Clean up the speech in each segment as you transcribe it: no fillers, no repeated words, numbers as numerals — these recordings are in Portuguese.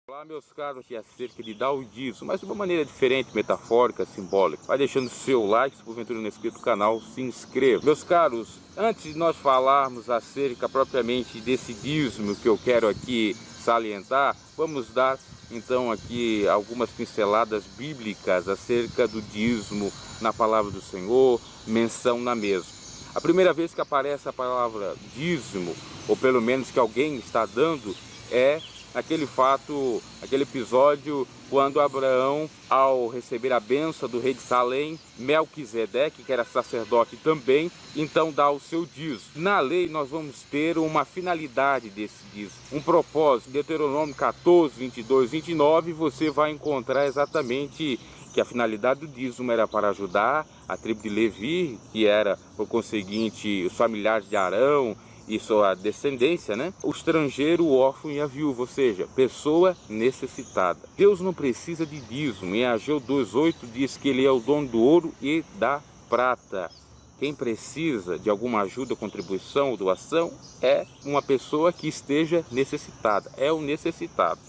Olá, meus caros, aqui é acerca de dar o dízimo, mas de uma maneira diferente, metafórica, simbólica. Vai deixando seu like, se porventura não é inscrito no canal, se inscreva. Meus caros, antes de nós falarmos acerca propriamente desse dízimo que eu quero aqui salientar, vamos dar então aqui algumas pinceladas bíblicas acerca do dízimo na palavra do Senhor, menção na mesma. A primeira vez que aparece a palavra dízimo, ou pelo menos que alguém está dando, é aquele fato, aquele episódio quando Abraão, ao receber a bênção do rei de Salém, Melquisedeque, que era sacerdote também, então dá o seu dízimo. Na lei nós vamos ter uma finalidade desse dízimo, um propósito. Deuteronômio 14, 22, 29, você vai encontrar exatamente que a finalidade do dízimo era para ajudar a tribo de Levi, que era, por conseguinte, os familiares de Arão, e sua descendência, né? O estrangeiro, o órfão e a viúva, ou seja, pessoa necessitada. Deus não precisa de dízimo. Em Ageu 2:8 diz que ele é o dono do ouro e da prata. Quem precisa de alguma ajuda, contribuição ou doação é uma pessoa que esteja necessitada, é o necessitado,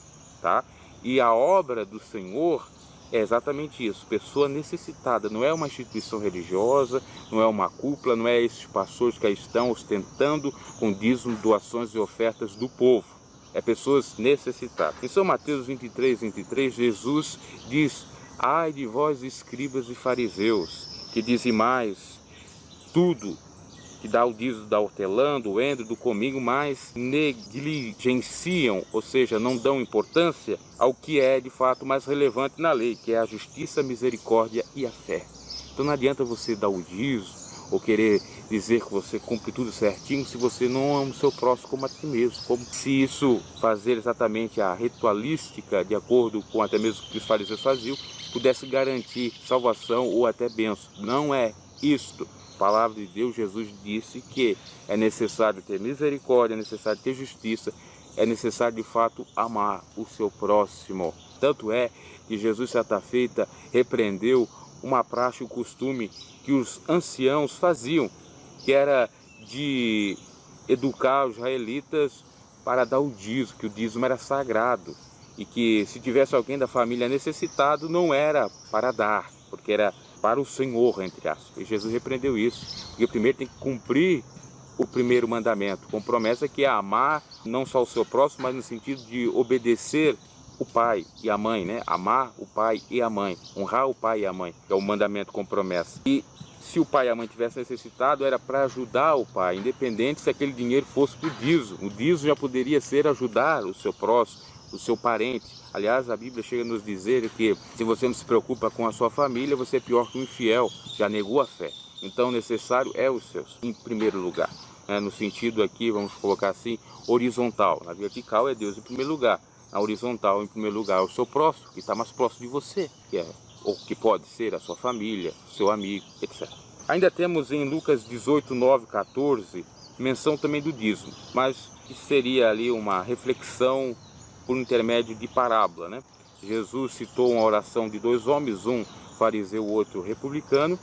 tá? E a obra do Senhor é exatamente isso, pessoa necessitada, não é uma instituição religiosa, não é uma cúpula, não é esses pastores que aí estão ostentando com dízimo, doações e ofertas do povo, é pessoas necessitadas. Em São Mateus 23, 23, Jesus diz: ai de vós escribas e fariseus, que dizimais tudo, que dá o dízimo da hortelã, do endro, do cominho, mas negligenciam, ou seja, não dão importância ao que é de fato mais relevante na lei, que é a justiça, a misericórdia e a fé. Então não adianta você dar o dízimo ou querer dizer que você cumpre tudo certinho se você não ama o seu próximo como a ti mesmo, como se isso fazer exatamente a ritualística, de acordo com até mesmo o que os fariseus faziam, pudesse garantir salvação ou até bênção. Não é isto. A palavra de Deus, Jesus disse que é necessário ter misericórdia, é necessário ter justiça, é necessário de fato amar o seu próximo. Tanto é que Jesus, certa feita, repreendeu uma praxe, o costume que os anciãos faziam, que era de educar os israelitas para dar o dízimo, que o dízimo era sagrado e que se tivesse alguém da família necessitado não era para dar, porque era para o Senhor, entre aspas. E Jesus repreendeu isso, porque primeiro tem que cumprir o primeiro mandamento, com promessa que é amar não só o seu próximo, mas no sentido de obedecer o pai e a mãe, né? Amar o pai e a mãe, honrar o pai e a mãe, que é o mandamento com promessa. E se o pai e a mãe tivessem necessitado, era para ajudar o pai, independente se aquele dinheiro fosse para o dízimo. O dízimo já poderia ser ajudar o seu próximo, o seu parente. Aliás, a Bíblia chega a nos dizer que se você não se preocupa com a sua família, você é pior que um infiel, já negou a fé. Então, necessário é os seus, em primeiro lugar. No sentido aqui, vamos colocar assim, horizontal. Na vertical é Deus em primeiro lugar. Na horizontal, em primeiro lugar, é o seu próximo, que está mais próximo de você, que é, ou que pode ser a sua família, seu amigo, etc. Ainda temos em Lucas 18, 9, 14, menção também do dízimo, mas que seria ali uma reflexão por intermédio de parábola, né? Jesus citou uma oração de dois homens, um fariseu, o outro republicano,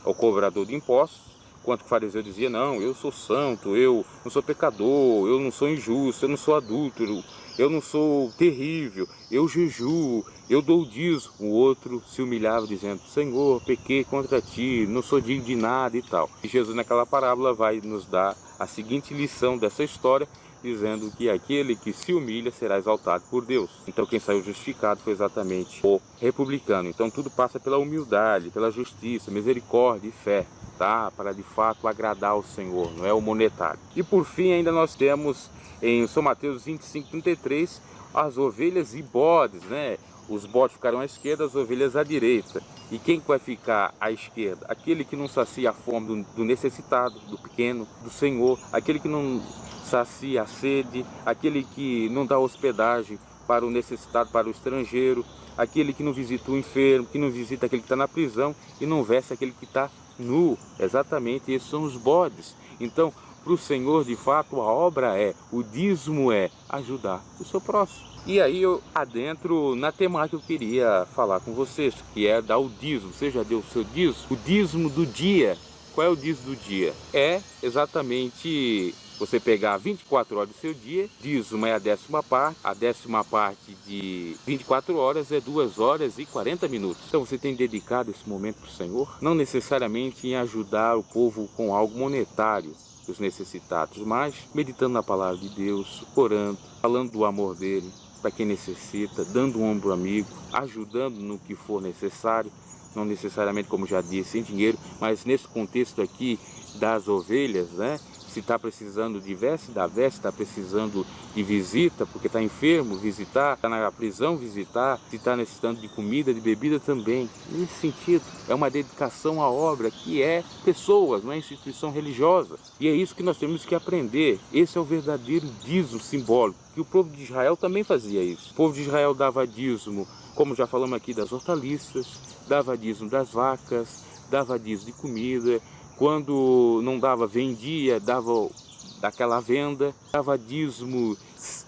o cobrador de impostos, enquanto o fariseu dizia: não, eu sou santo, eu não sou pecador, eu não sou injusto, eu não sou adúltero, eu não sou terrível, eu jejuo, eu dou o dízimo. O outro se humilhava dizendo: Senhor, pequei contra ti, não sou digno de nada e tal. E Jesus naquela parábola vai nos dar a seguinte lição dessa história, dizendo que aquele que se humilha será exaltado por Deus. Então quem saiu justificado foi exatamente o republicano. Então tudo passa pela humildade, pela justiça, misericórdia e fé, tá? Para de fato agradar ao Senhor, não é o monetário. E por fim ainda nós temos em São Mateus 25, 33, as ovelhas e bodes, né? Os bodes ficarão à esquerda, as ovelhas à direita. E quem vai ficar à esquerda? Aquele que não sacia a fome do necessitado, do pequeno, do Senhor, aquele que não sacia a sede, aquele que não dá hospedagem para o necessitado, para o estrangeiro, aquele que não visita o enfermo, que não visita aquele que está na prisão e não veste aquele que está nu. Exatamente, esses são os bodes. Então, para o Senhor, de fato, a obra o dízimo é ajudar o seu próximo. E aí eu adentro na temática que eu queria falar com vocês, que é dar o dízimo. Você já deu o seu dízimo? O dízimo do dia. Qual é o dízimo do dia? É exatamente você pegar 24 horas do seu dia, dízimo é a 10ª parte de 24 horas é 2 horas e 40 minutos. Então você tem dedicado esse momento para o Senhor, não necessariamente em ajudar o povo com algo monetário, os necessitados, mas meditando na palavra de Deus, orando, falando do amor dele para quem necessita, dando um ombro amigo, ajudando no que for necessário, não necessariamente, como já disse, em dinheiro, mas nesse contexto aqui das ovelhas, né? Se está precisando de veste, dá veste, está precisando de visita, porque está enfermo, visitar, está na prisão, visitar, se está necessitando de comida, de bebida também. Nesse sentido, é uma dedicação à obra que é pessoas, não é instituição religiosa. E é isso que nós temos que aprender. Esse é o verdadeiro dízimo simbólico, que o povo de Israel também fazia isso. O povo de Israel dava dízimo, como já falamos aqui, das hortaliças, dava dízimo das vacas, dava dízimo de comida. Quando não dava, vendia, dava daquela venda, dava dízimo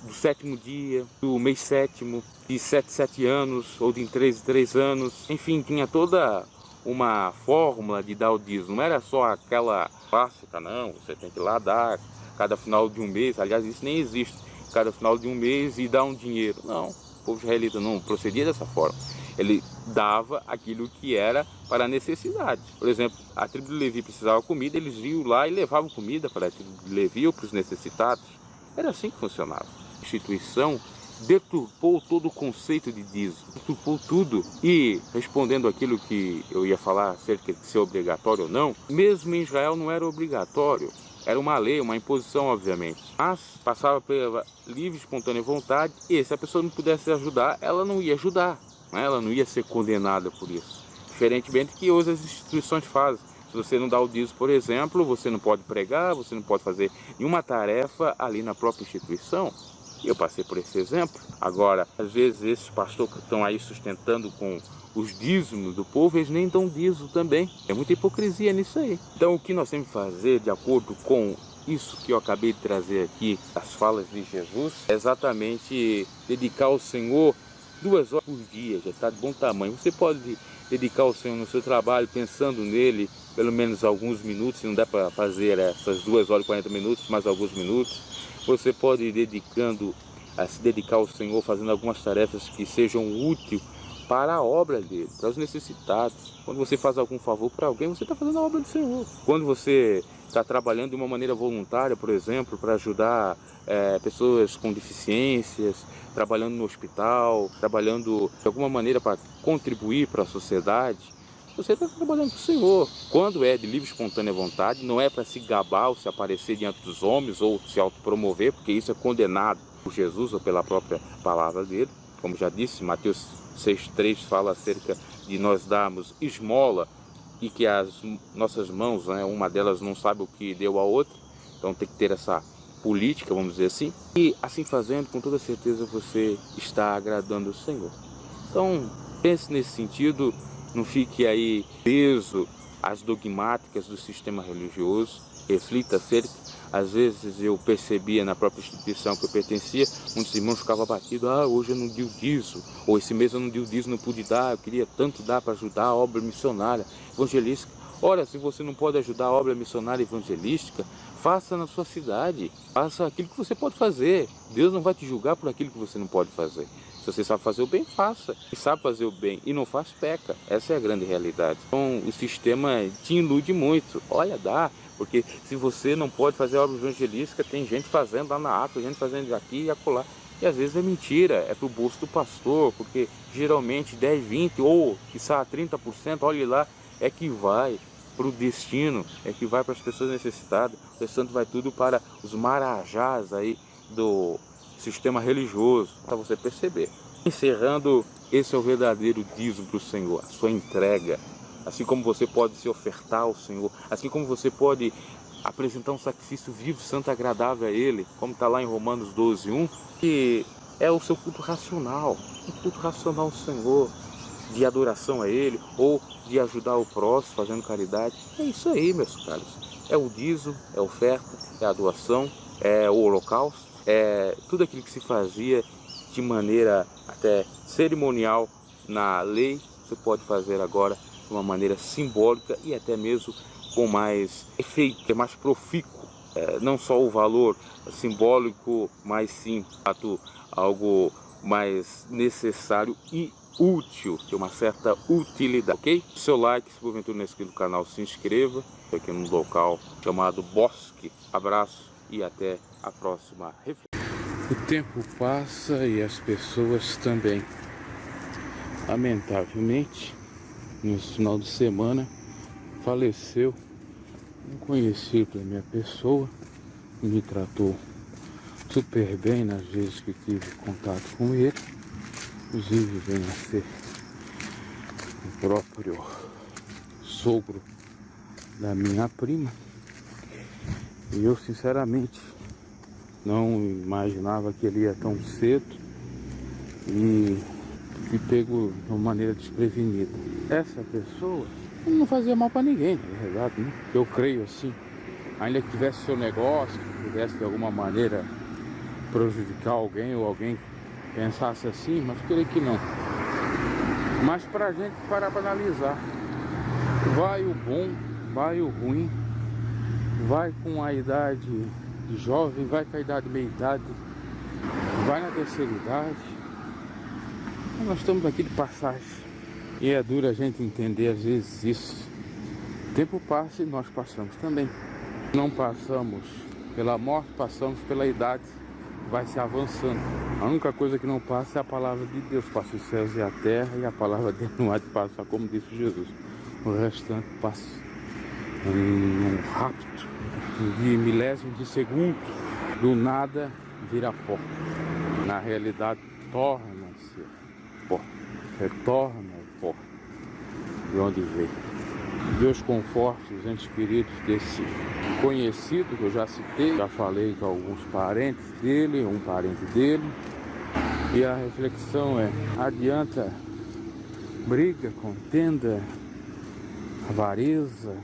do 7º dia, do mês 7º, de 7 anos, ou de 3 anos. Enfim, tinha toda uma fórmula de dar o dízimo. Não era só aquela clássica, não, você tem que ir lá dar cada final de um mês. Aliás, isso nem existe, cada final de um mês e dar um dinheiro. Não, o povo israelita não procedia dessa forma. Ele dava aquilo que era para a necessidade. Por exemplo, a tribo de Levi precisava de comida, eles iam lá e levavam comida para a tribo de Levi ou para os necessitados. Era assim que funcionava. A instituição deturpou todo o conceito de dízimo, deturpou tudo. E, respondendo aquilo que eu ia falar acerca de ser obrigatório ou não, mesmo em Israel não era obrigatório. Era uma lei, uma imposição, obviamente. Mas passava pela livre, espontânea vontade, e se a pessoa não pudesse ajudar, ela não ia ajudar. Ela não ia ser condenada por isso. Diferentemente do que hoje as instituições fazem. Se você não dá o dízimo, por exemplo, você não pode pregar, você não pode fazer nenhuma tarefa ali na própria instituição. Eu passei por esse exemplo. Agora, às vezes esses pastores que estão aí sustentando com os dízimos do povo, eles nem dão dízimo também. É muita hipocrisia nisso aí. Então o que nós temos que fazer, de acordo com isso que eu acabei de trazer aqui, as falas de Jesus, é exatamente dedicar ao Senhor 2 horas por dia, já está de bom tamanho. Você pode dedicar ao Senhor no seu trabalho, pensando nele, pelo menos alguns minutos, se não dá para fazer essas 2 horas e 40 minutos, mais alguns minutos. Você pode ir se dedicar ao Senhor, fazendo algumas tarefas que sejam úteis para a obra dele, para os necessitados. Quando você faz algum favor para alguém, você está fazendo a obra do Senhor. Quando você está trabalhando de uma maneira voluntária, por exemplo, para ajudar pessoas com deficiências, trabalhando no hospital, trabalhando de alguma maneira para contribuir para a sociedade, você está trabalhando para o Senhor. Quando é de livre, espontânea vontade, não é para se gabar ou se aparecer diante dos homens ou se autopromover, porque isso é condenado por Jesus ou pela própria palavra dele. Como já disse, Mateus 6,3 fala acerca de nós darmos esmola e que as nossas mãos, né, uma delas não sabe o que deu a outra. Então tem que ter essa política, vamos dizer assim. E assim fazendo, com toda certeza você está agradando o Senhor. Então pense nesse sentido, não fique aí preso às dogmáticas do sistema religioso, reflita acerca. Às vezes eu percebia na própria instituição que eu pertencia, muitos irmãos ficavam abatidos, hoje eu não dei o dízimo, ou esse mês eu não dei o dízimo, não pude dar, eu queria tanto dar para ajudar a obra missionária, evangelística. Ora, se você não pode ajudar a obra missionária evangelística, faça na sua cidade, faça aquilo que você pode fazer. Deus não vai te julgar por aquilo que você não pode fazer. Se você sabe fazer o bem, faça. Se sabe fazer o bem e não faz, peca. Essa é a grande realidade. Então o sistema te ilude muito. Olha, dá. Porque se você não pode fazer obra evangelística, tem gente fazendo lá na África, gente fazendo aqui e acolá. E às vezes é mentira, é para o bolso do pastor, porque geralmente 10, 20 ou quizá 30%, olhe lá, é que vai para o destino, é que vai para as pessoas necessitadas. O restante vai tudo para os marajás aí do sistema religioso, para você perceber. Encerrando, esse é o verdadeiro dízimo para o Senhor, a sua entrega. Assim como você pode se ofertar ao Senhor, assim como você pode apresentar um sacrifício vivo, santo, agradável a Ele, como está lá em Romanos 12:1, que é o seu culto racional, um culto racional ao Senhor, de adoração a Ele, ou de ajudar o próximo, fazendo caridade. É isso aí, meus caros. É o dízimo, é a oferta, é a doação, é o holocausto, é tudo aquilo que se fazia de maneira até cerimonial na lei, você pode fazer agora de uma maneira simbólica e até mesmo com mais efeito, é mais profícuo. Não só o valor simbólico, mas sim algo mais necessário e útil, tem uma certa utilidade, ok? Seu like, se porventura não é inscrito no canal, se inscreva. Estou aqui num local chamado Bosque. Abraço e até a próxima reflexão. O tempo passa e as pessoas também. Lamentavelmente, nesse final de semana, faleceu um conhecido da minha pessoa, me tratou super bem nas vezes que tive contato com ele, inclusive vem a ser o próprio sogro da minha prima, e eu sinceramente não imaginava que ele ia tão cedo e me pego de uma maneira desprevenida. Essa pessoa não fazia mal para ninguém, na verdade, né? Eu creio assim, ainda que tivesse seu negócio, que pudesse de alguma maneira prejudicar alguém ou alguém pensasse assim, mas creio que não. Mas pra gente parar para analisar, vai o bom, vai o ruim, vai com a idade de jovem, vai com a idade meia-idade, vai na terceira idade. Nós estamos aqui de passagem e é duro a gente entender às vezes isso. O tempo passa e nós passamos também. Não passamos pela morte, passamos pela idade, vai se avançando. A única coisa que não passa é a palavra de Deus. Passa os céus e a terra e a palavra dele não há de passar, como disse Jesus. O restante passa em um rapto de milésimo de segundo, do nada vira pó. Na realidade torna-se pó, retorna ao pó de onde veio. Deus conforte os entes queridos desse conhecido que eu já citei, já falei com alguns parentes dele, um parente dele, e a reflexão é: adianta briga, contenda, avareza,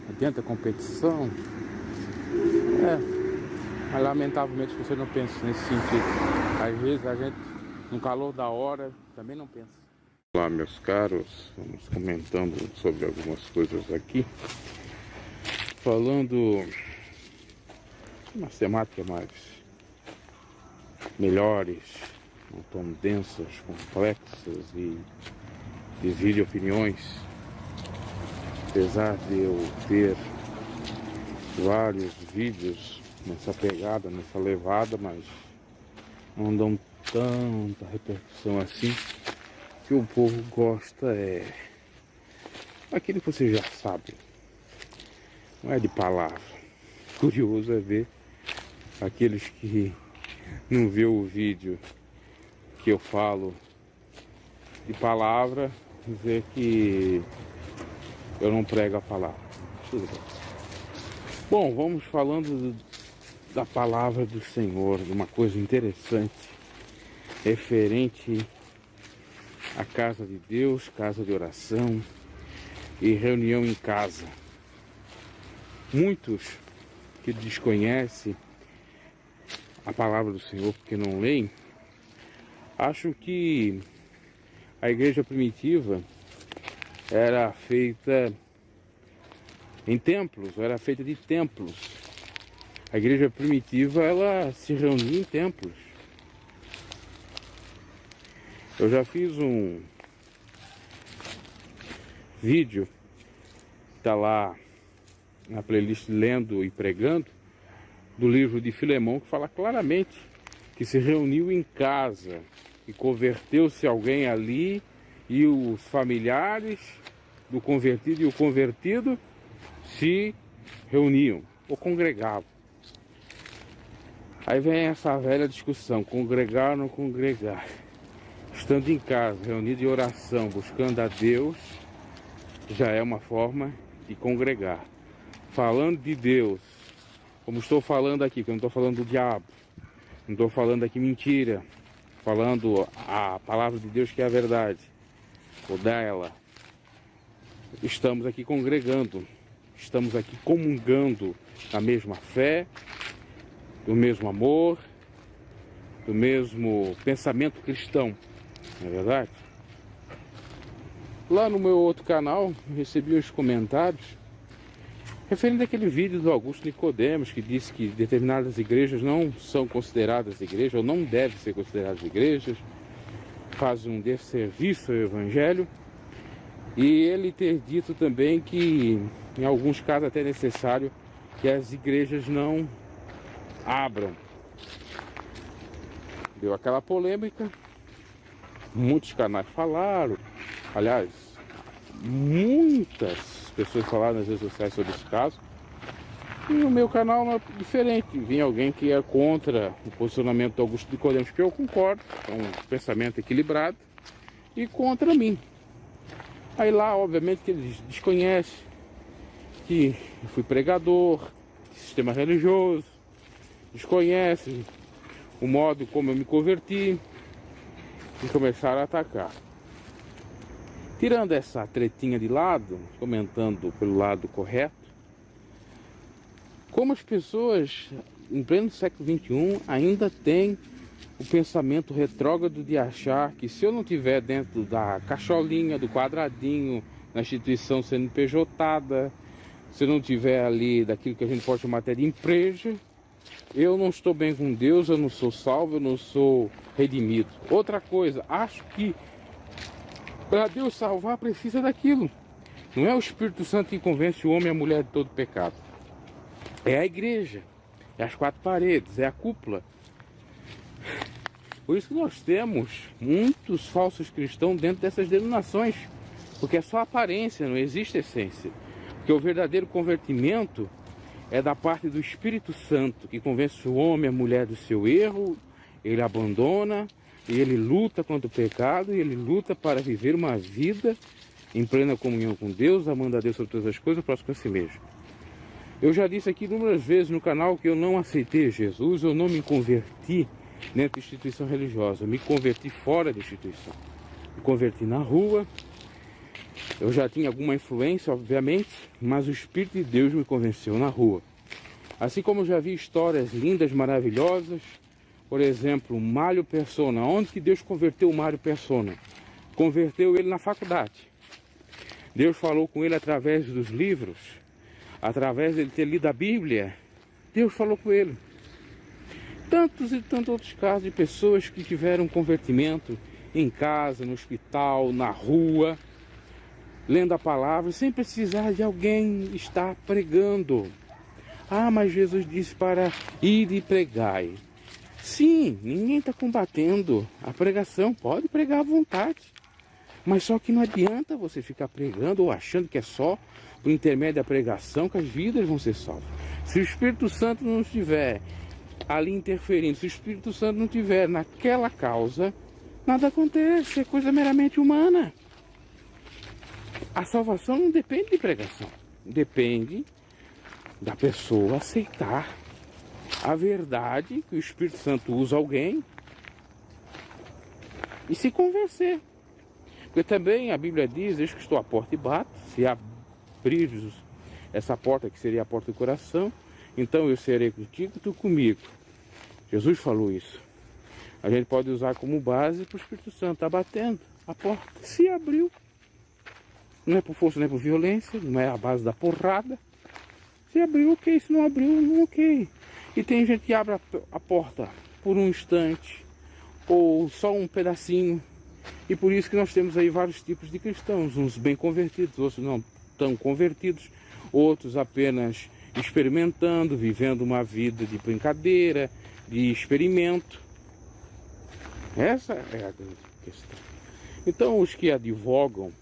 adianta competição? Mas lamentavelmente você não pensa nesse sentido. Às vezes a gente, no calor da hora, também não pensa. Olá, meus caros, vamos comentando sobre algumas coisas aqui, falando umas temáticas mais melhores, não tão densas, complexas e divide opiniões, apesar de eu ter vários vídeos nessa pegada, nessa levada, mas não dão tanta repercussão assim. O que o povo gosta é aquilo que você já sabe, não é de palavra. Curioso é ver aqueles que não vê o vídeo que eu falo de palavra, dizer que eu não prego a palavra. Tudo bem. Bom, vamos falando da palavra do Senhor, de uma coisa interessante referente à casa de Deus, casa de oração e reunião em casa. Muitos que desconhecem a palavra do Senhor porque não leem, acham que a igreja primitiva era feita em templos, era feita de templos. A igreja primitiva, ela se reunia em templos. Eu já fiz um vídeo, está lá na playlist Lendo e Pregando, do livro de Filemão, que fala claramente que se reuniu em casa e converteu-se alguém ali, e os familiares do convertido e o convertido se reuniam ou congregavam. Aí vem essa velha discussão, congregar ou não congregar. Estando em casa, reunido em oração, buscando a Deus, já é uma forma de congregar. Falando de Deus, como estou falando aqui, que eu não estou falando do diabo, não estou falando aqui mentira, falando a palavra de Deus que é a verdade, ou dela. Estamos aqui congregando, estamos aqui comungando da mesma fé, do mesmo amor, do mesmo pensamento cristão, não é verdade? Lá no meu outro canal, recebi os comentários Referente àquele vídeo do Augusto Nicodemos, que disse que determinadas igrejas não são consideradas igrejas, ou não devem ser consideradas igrejas, faz um desserviço ao Evangelho, e ele ter dito também que, em alguns casos, até é necessário que as igrejas não abram. Deu aquela polêmica, muitos canais falaram, aliás, muitas pessoas falaram nas redes sociais sobre esse caso, e no meu canal é diferente. Vinha alguém que é contra o posicionamento do Augusto Nicodemos, que eu concordo, é um pensamento equilibrado, e contra mim. Aí lá, obviamente, que eles desconhecem que eu fui pregador, sistema religioso, desconhecem o modo como eu me converti e começaram a atacar. Tirando essa tretinha de lado, comentando pelo lado correto, como as pessoas em pleno século XXI ainda têm o pensamento retrógrado de achar que se eu não estiver dentro da cacholinha, do quadradinho, na instituição CNPJ, se eu não estiver ali daquilo que a gente pode chamar até de empresa, eu não estou bem com Deus, eu não sou salvo, eu não sou redimido. Outra coisa, acho que para Deus salvar precisa daquilo. Não é o Espírito Santo que convence o homem e a mulher de todo pecado. É a igreja, é as quatro paredes, é a cúpula. Por isso que nós temos muitos falsos cristãos dentro dessas denominações, porque é só aparência, não existe essência. Porque o verdadeiro convertimento é da parte do Espírito Santo, que convence o homem e a mulher do seu erro, ele abandona, e ele luta contra o pecado, e ele luta para viver uma vida em plena comunhão com Deus, amando a Deus sobre todas as coisas, próximo a si mesmo. Eu já disse aqui inúmeras vezes no canal que eu não aceitei Jesus, eu não me converti dentro da instituição religiosa, eu me converti fora da instituição. Me converti na rua, eu já tinha alguma influência, obviamente, mas o Espírito de Deus me convenceu na rua. Assim como eu já vi histórias lindas, maravilhosas, por exemplo, Mário Persona. Onde que Deus converteu o Mário Persona? Converteu ele na faculdade. Deus falou com ele através dos livros, através de ele ter lido a Bíblia. Deus falou com ele. Tantos e tantos outros casos de pessoas que tiveram convertimento em casa, no hospital, na rua, lendo a palavra, sem precisar de alguém estar pregando. Ah, mas Jesus disse para ir e pregai. Sim, ninguém está combatendo a pregação, pode pregar à vontade. Mas só que não adianta você ficar pregando ou achando que é só por intermédio da pregação que as vidas vão ser salvas. Se o Espírito Santo não estiver ali interferindo, se o Espírito Santo não estiver naquela causa, nada acontece, é coisa meramente humana. A salvação não depende de pregação, depende da pessoa aceitar a verdade que o Espírito Santo usa alguém e se convencer. Porque também a Bíblia diz: eis que estou à porta e bato, se abrires essa porta, que seria a porta do coração, então eu serei contigo e tu comigo. Jesus falou isso. A gente pode usar como base para o Espírito Santo estar batendo a porta. Se abriu. Não é por força, não é por violência, não é a base da porrada. Se abriu, ok. Se não abriu, não ok. E tem gente que abre a porta por um instante, ou só um pedacinho. E por isso que nós temos aí vários tipos de cristãos. Uns bem convertidos, outros não tão convertidos. Outros apenas experimentando, vivendo uma vida de brincadeira, de experimento. Essa é a grande questão. Então, os que advogam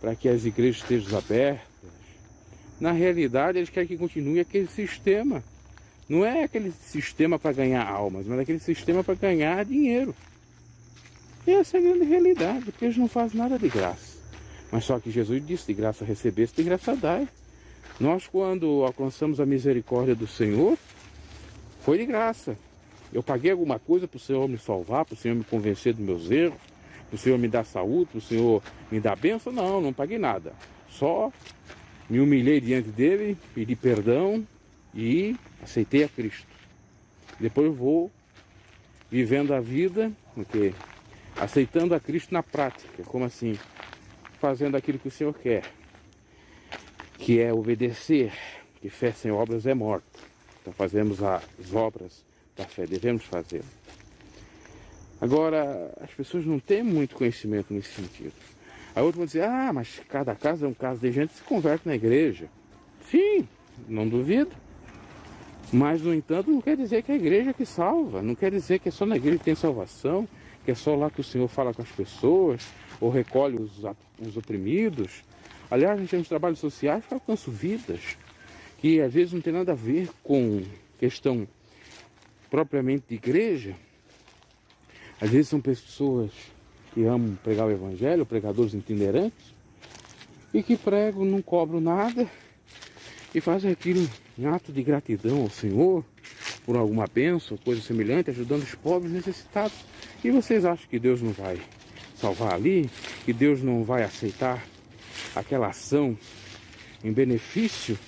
para que as igrejas estejam abertas, na realidade eles querem que continue aquele sistema. Não é aquele sistema para ganhar almas, mas aquele sistema para ganhar dinheiro. Essa é a grande realidade, porque eles não fazem nada de graça. Mas só que Jesus disse: de graça recebeste, de graça dai. Nós, quando alcançamos a misericórdia do Senhor, foi de graça. Eu paguei alguma coisa para o Senhor me salvar, para o Senhor me convencer dos meus erros, para o Senhor me dar saúde, para o Senhor me dar bênção? Não, não paguei nada. Só me humilhei diante dele, pedi perdão e aceitei a Cristo. Depois vou vivendo a vida, porque aceitando a Cristo na prática. Como assim? Fazendo aquilo que o Senhor quer. que é obedecer, que fé sem obras é morta. Então fazemos as obras da fé, devemos fazer. Agora, as pessoas não têm muito conhecimento nesse sentido. Aí outros vão dizer, mas cada caso é um caso de gente que se converte na igreja. Sim, não duvido. Mas, no entanto, não quer dizer que é a igreja que salva. Não quer dizer que é só na igreja que tem salvação, que é só lá que o Senhor fala com as pessoas, ou recolhe os oprimidos. Aliás, nós temos trabalhos sociais que alcançam vidas, que às vezes não tem nada a ver com questão propriamente de igreja. Às vezes são pessoas que amam pregar o evangelho, pregadores itinerantes, e que pregam, não cobram nada, e fazem aquilo em ato de gratidão ao Senhor, por alguma bênção, coisa semelhante, ajudando os pobres necessitados. E vocês acham que Deus não vai salvar ali? Que Deus não vai aceitar aquela ação em benefício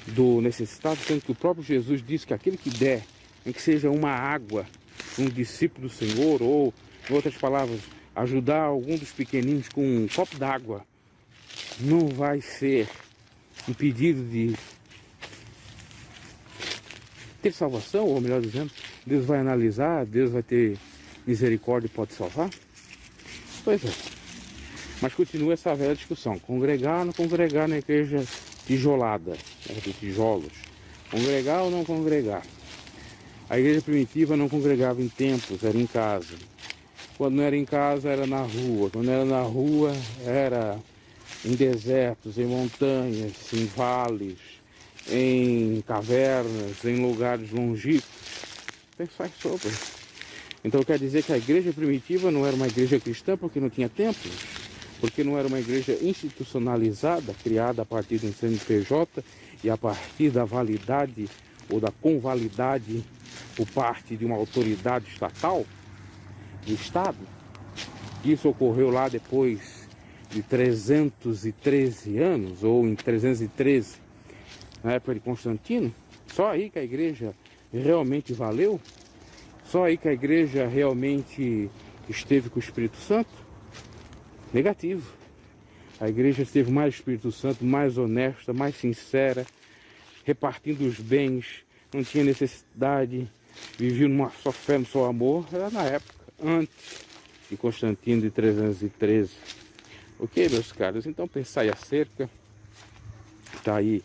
do necessitado? Sendo que o próprio Jesus disse que aquele que der, em que seja uma água, um discípulo do Senhor, ou, em outras palavras, ajudar algum dos pequeninos com um copo d'água, não vai ser impedido de ter salvação, ou melhor dizendo, Deus vai analisar, Deus vai ter misericórdia e pode salvar? Pois é. Mas continua essa velha discussão, congregar ou não congregar na igreja tijolada, de tijolos, congregar ou não congregar. A igreja primitiva não congregava em templos, era em casa. Quando não era em casa, era na rua. Quando era na rua, era em desertos, em montanhas, em vales, em cavernas, em lugares longínquos. Pensar sobre. Então quer dizer que a igreja primitiva não era uma igreja cristã porque não tinha templos, porque não era uma igreja institucionalizada, criada a partir do CNPJ e a partir da validade ou da convalidade por parte de uma autoridade estatal, do Estado. Isso ocorreu lá depois de 313 anos, ou em 313, na época de Constantino. Só aí que a igreja realmente valeu? Só aí que a igreja realmente esteve com o Espírito Santo? Negativo. A igreja esteve mais Espírito Santo, mais honesta, mais sincera, repartindo os bens, não tinha necessidade, vivia numa só fé, no só amor. Era na época, antes de Constantino, de 313. Ok, meus caros? Então pensai acerca. Está aí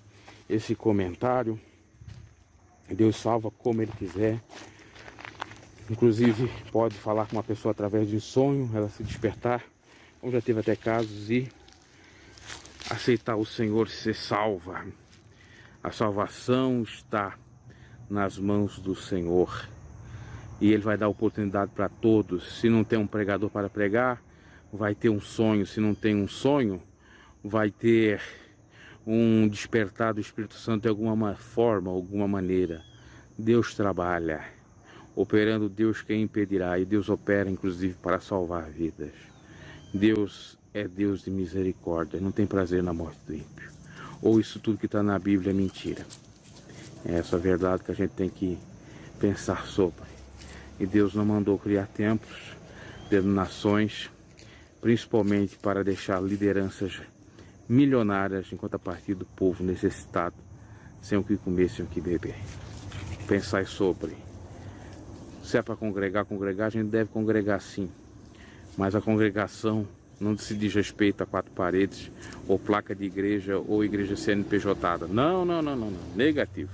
esse comentário. Deus salva como Ele quiser. Inclusive pode falar com uma pessoa através de um sonho, ela se despertar, como já teve até casos, e aceitar o Senhor e ser salva. A salvação está nas mãos do Senhor. E Ele vai dar oportunidade para todos. Se não tem um pregador para pregar, vai ter um sonho. Se não tem um sonho, vai ter um despertar do Espírito Santo de alguma forma, alguma maneira. Deus trabalha. Operando Deus, quem impedirá? E Deus opera inclusive para salvar vidas. Deus é Deus de misericórdia. Não tem prazer na morte do ímpio. Ou isso tudo que está na Bíblia é mentira. É essa verdade que a gente tem que pensar sobre. E Deus não mandou criar templos, denominações, principalmente para deixar lideranças milionárias em contrapartida do povo necessitado, sem o que comer, sem o que beber. Pensai sobre. Se é para congregar, a gente deve congregar sim. Mas a congregação não se diz respeito a quatro paredes, ou placa de igreja, ou igreja CNPJ. Não. Negativo.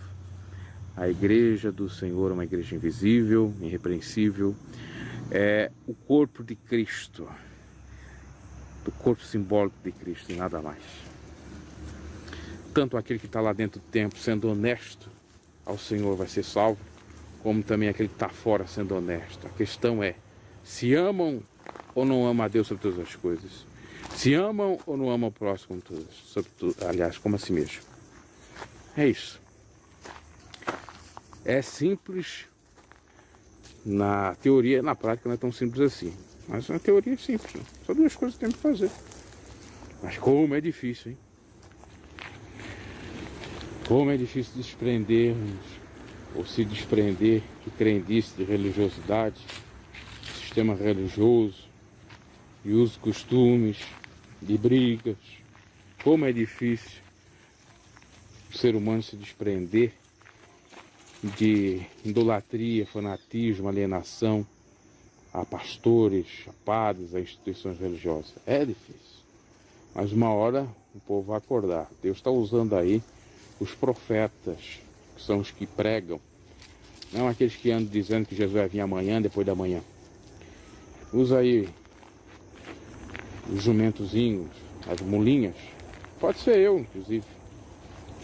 A igreja do Senhor é uma igreja invisível, irrepreensível. É o corpo de Cristo. O corpo simbólico de Cristo e nada mais. Tanto aquele que está lá dentro do templo sendo honesto ao Senhor vai ser salvo, como também aquele que está fora sendo honesto. A questão é, se amam ou não amam a Deus sobre todas as coisas? Se amam ou não amam o próximo sobre tudo, aliás, como a si mesmo? É isso. É simples na teoria, na prática não é tão simples assim. Mas na teoria é simples. Só duas coisas que temos que fazer. Mas como é difícil, hein? Como é difícil desprendermos ou se desprender de crendice, de religiosidade, sistema religioso, de usos e costumes, de brigas, Como é difícil o ser humano se desprender de idolatria, fanatismo, alienação a pastores, a padres, a instituições religiosas. É difícil. Mas uma hora o povo vai acordar. Deus está usando aí os profetas, que são os que pregam. Não aqueles que andam dizendo que Jesus vai vir amanhã, depois da manhã. Usa aí os jumentozinhos, as mulinhas. Pode ser eu, inclusive.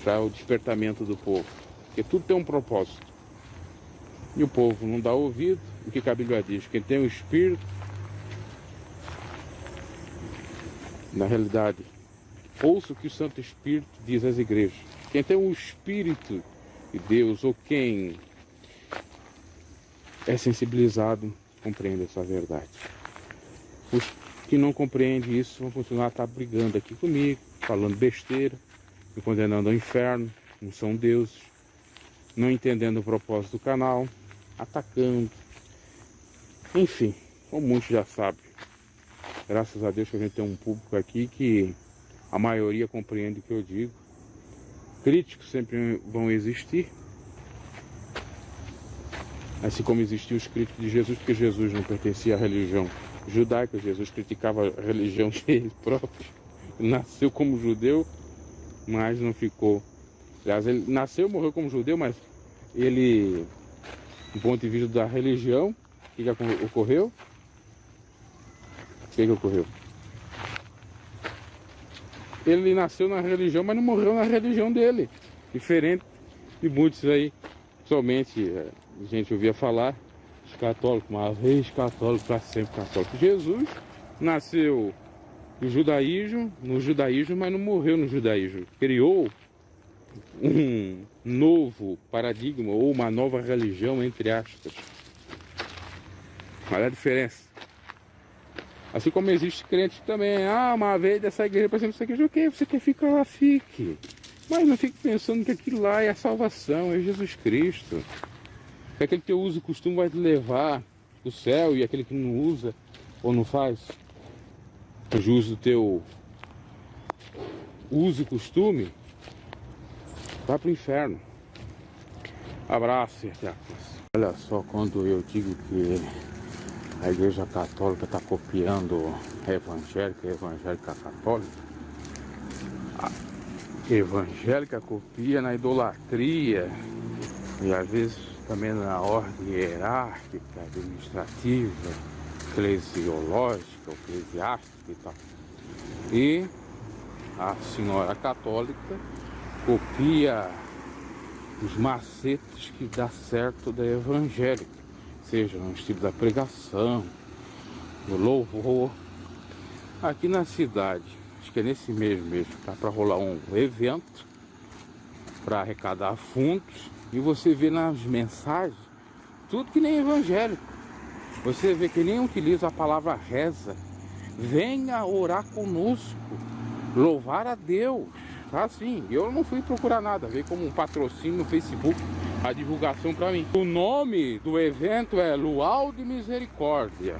Para o despertamento do povo. Porque tudo tem um propósito. E o povo não dá ouvido. O que a Bíblia diz? Quem tem o Espírito, na realidade, ouça o que o Santo Espírito diz às igrejas. Quem tem o Espírito de Deus, ou quem é sensibilizado, compreende essa verdade. Os que não compreendem isso vão continuar a estar brigando aqui comigo, falando besteira, me condenando ao inferno, não são deuses, não entendendo o propósito do canal, atacando. Enfim, como muitos já sabem, graças a Deus que a gente tem um público aqui que a maioria compreende o que eu digo. Críticos sempre vão existir, assim como existiam os críticos de Jesus, porque Jesus não pertencia à religião judaica, Jesus criticava a religião dele próprio, nasceu como judeu, mas não ficou. Aliás, ele nasceu e morreu como judeu, mas ele, do ponto de vista da religião, o que ocorreu? O que ocorreu? Ele nasceu na religião, mas não morreu na religião dele. Diferente de muitos aí, somente a gente ouvia falar, os católicos, uma vez católico, para sempre católico. Jesus nasceu no judaísmo, mas não morreu no judaísmo. Criou um novo paradigma ou uma nova religião, entre aspas. Olha a diferença. Assim como existe crente também, uma vez dessa igreja, por exemplo, essa igreja, o que? Você quer ficar lá, fique. Mas não fique pensando que aquilo lá é a salvação, é Jesus Cristo. Que aquele teu uso e costume vai te levar do céu e aquele que não usa ou não faz jus do teu uso e costume, vai para o inferno. Abraço e até a próxima. Olha só, quando eu digo que a Igreja Católica está copiando a evangélica católica, a evangélica copia na idolatria e às vezes também na ordem hierárquica, administrativa, eclesiológica, eclesiástica e tal. E a senhora católica copia os macetes que dá certo da evangélica, seja no estilo da pregação, do louvor. Aqui na cidade, acho que é nesse mês mesmo, tá para rolar um evento para arrecadar fundos, e você vê nas mensagens tudo que nem evangélico. Você vê que nem utiliza a palavra reza. Venha orar conosco, louvar a Deus. Tá assim, eu não fui procurar nada, veio como um patrocínio no Facebook, a divulgação para mim. O nome do evento é Luau de Misericórdia.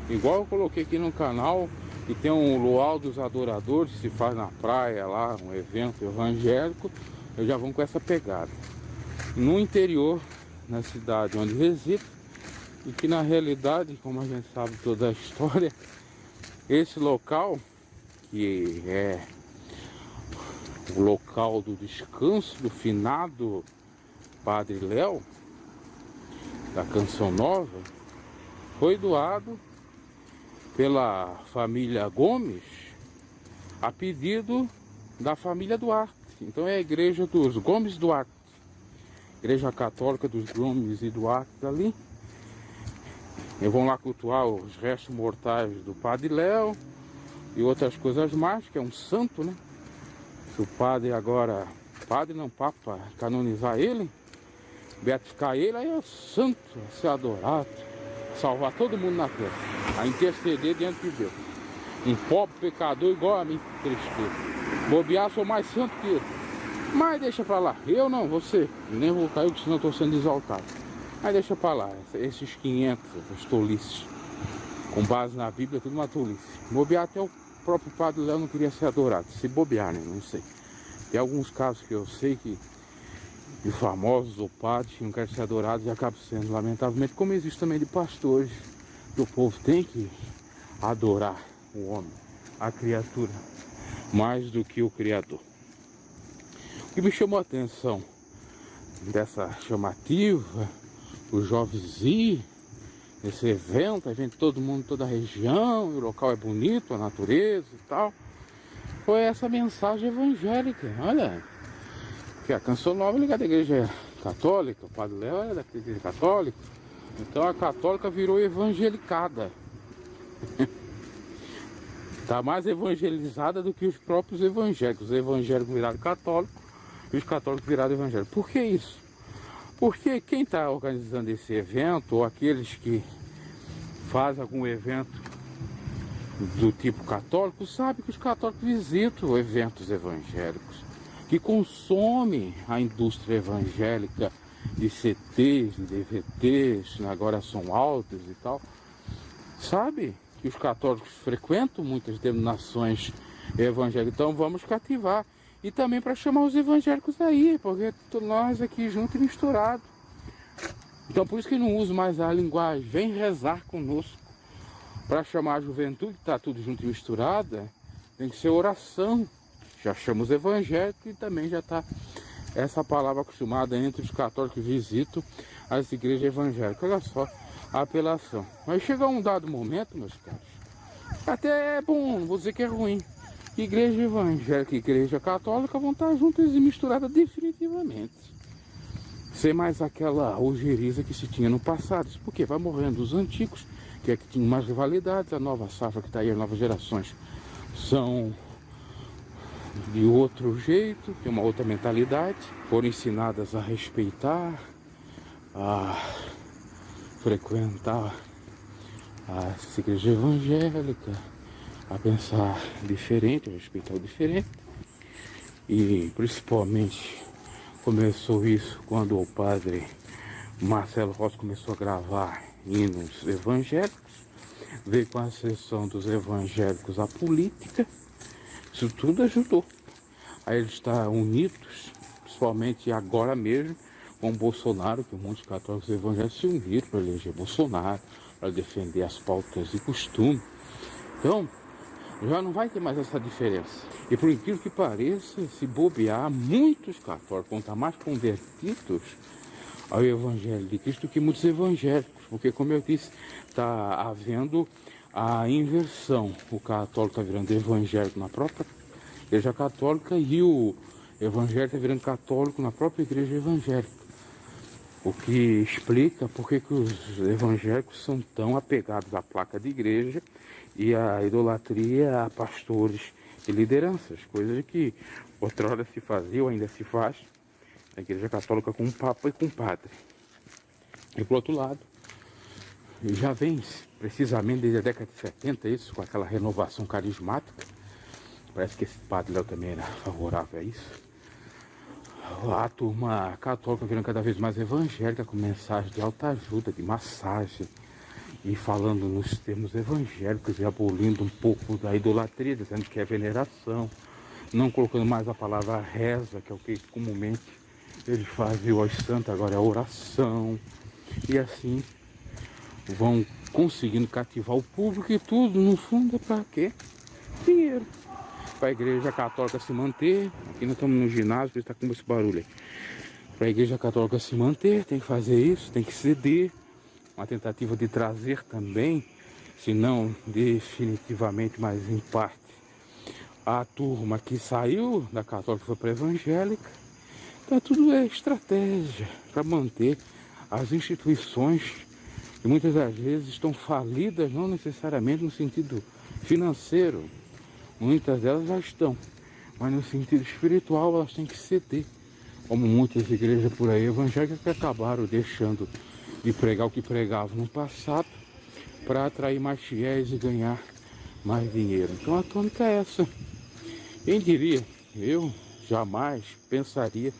Igual eu coloquei aqui no canal, que tem um Luau dos Adoradores, se faz na praia lá, um evento evangélico, eu já vou com essa pegada. No interior, na cidade onde resido, e que na realidade, como a gente sabe toda a história, esse local, que é o local do descanso do finado Padre Léo, da Canção Nova, foi doado pela família Gomes a pedido da família Duarte. Então é a igreja dos Gomes Duarte, igreja católica dos Gomes e Duarte ali. E vão lá cultuar os restos mortais do Padre Léo e outras coisas mais, que é um santo, né? Se o padre agora, padre não, papa, canonizar ele, beatificar ele, aí é o santo a ser adorado, salvar todo mundo na terra, a interceder diante de Deus. Um pobre pecador igual a mim, tristeza. Bobear, sou mais santo que ele. Mas deixa pra lá, eu não, você, nem vou cair, porque senão eu tô sendo exaltado. Mas deixa pra lá, esses 500, as tolices, com base na Bíblia, tudo uma tolice. Bobear até o próprio Padre Léo não queria ser adorado, se bobear, né? Não sei. Tem alguns casos que eu sei que de famosos ou padres que não querem ser adorados e acabam sendo, lamentavelmente, como existe também de pastores, que o povo tem que adorar o homem, a criatura, mais do que o Criador. O que me chamou a atenção dessa chamativa, o Jovesi, esse evento, aí vem todo mundo, toda a região, o local é bonito, a natureza e tal, foi essa mensagem evangélica. Olha, que a Canção Nova é ligada à igreja católica, o Padre Léo era da igreja católica, então a católica virou evangelicada. Está mais evangelizada do que os próprios evangélicos. Os evangélicos viraram católicos e os católicos viraram evangélicos. Por que isso? Porque quem está organizando esse evento, ou aqueles que fazem algum evento do tipo católico, sabe que os católicos visitam eventos evangélicos, que consomem a indústria evangélica de CTs, de DVTs, agora são altos e tal. Sabe que os católicos frequentam muitas denominações evangélicas, então vamos cativar. E também para chamar os evangélicos aí, porque nós aqui juntos e misturados. Então por isso que não uso mais a linguagem, vem rezar conosco. Para chamar a juventude, que está tudo junto e misturada, tem que ser oração. Já chama os evangélicos e também já está essa palavra acostumada entre os católicos que visitam as igrejas evangélicas. Olha só a apelação. Mas chega um dado momento, meus caros, até é bom, não vou dizer que é ruim. Igreja evangélica e igreja católica vão estar juntas e misturadas definitivamente. Sem mais aquela ojeriza que se tinha no passado. Isso porque vai morrendo os antigos, que é que tinham mais rivalidades, a nova safra que está aí, as novas gerações são de outro jeito, tem uma outra mentalidade, foram ensinadas a respeitar, a frequentar as igrejas evangélicas, a pensar diferente, a respeitar o diferente. E principalmente começou isso quando o padre Marcelo Rossi começou a gravar hinos evangélicos, veio com a sessão dos evangélicos à política. Isso tudo ajudou a eles estar unidos, principalmente agora mesmo com o Bolsonaro, que muitos católicos evangélicos se uniram para eleger Bolsonaro, para defender as pautas e costumes. Então, já não vai ter mais essa diferença. E por incrível que pareça, se bobear, muitos católicos vão estar mais convertidos ao Evangelho de Cristo do que muitos evangélicos. Porque, como eu disse, está havendo a inversão. O católico está virando evangélico na própria igreja católica e o evangélico está virando católico na própria igreja evangélica. O que explica por que os evangélicos são tão apegados à placa de igreja e à idolatria a pastores e lideranças, coisas que outrora se fazia ou ainda se faz na igreja católica com o papa e com o padre. E por outro lado, já vem precisamente desde a década de 70 isso, com aquela renovação carismática. Parece que esse padre Léo também era favorável a isso. A turma católica virando cada vez mais evangélica, com mensagem de alta ajuda, de massagem, e falando nos termos evangélicos e abolindo um pouco da idolatria, dizendo que é veneração, não colocando mais a palavra reza, que é o que comumente eles faziam aos santos, agora é oração, e assim vão conseguindo cativar o público e tudo, no fundo, é para quê? Dinheiro. Para a igreja católica se manter, aqui nós estamos no ginásio, por isso está com esse barulho aí. Para a igreja católica se manter, tem que fazer isso, tem que ceder. Uma tentativa de trazer também, se não definitivamente, mas em parte, a turma que saiu da católica foi para a evangélica. Então tudo é estratégia para manter as instituições que muitas das vezes estão falidas, não necessariamente no sentido financeiro. Muitas delas já estão, mas no sentido espiritual elas têm que ceder. Como muitas igrejas por aí evangélicas que acabaram deixando de pregar o que pregavam no passado para atrair mais fiéis e ganhar mais dinheiro. Então a tônica é essa. Quem diria? Eu jamais pensaria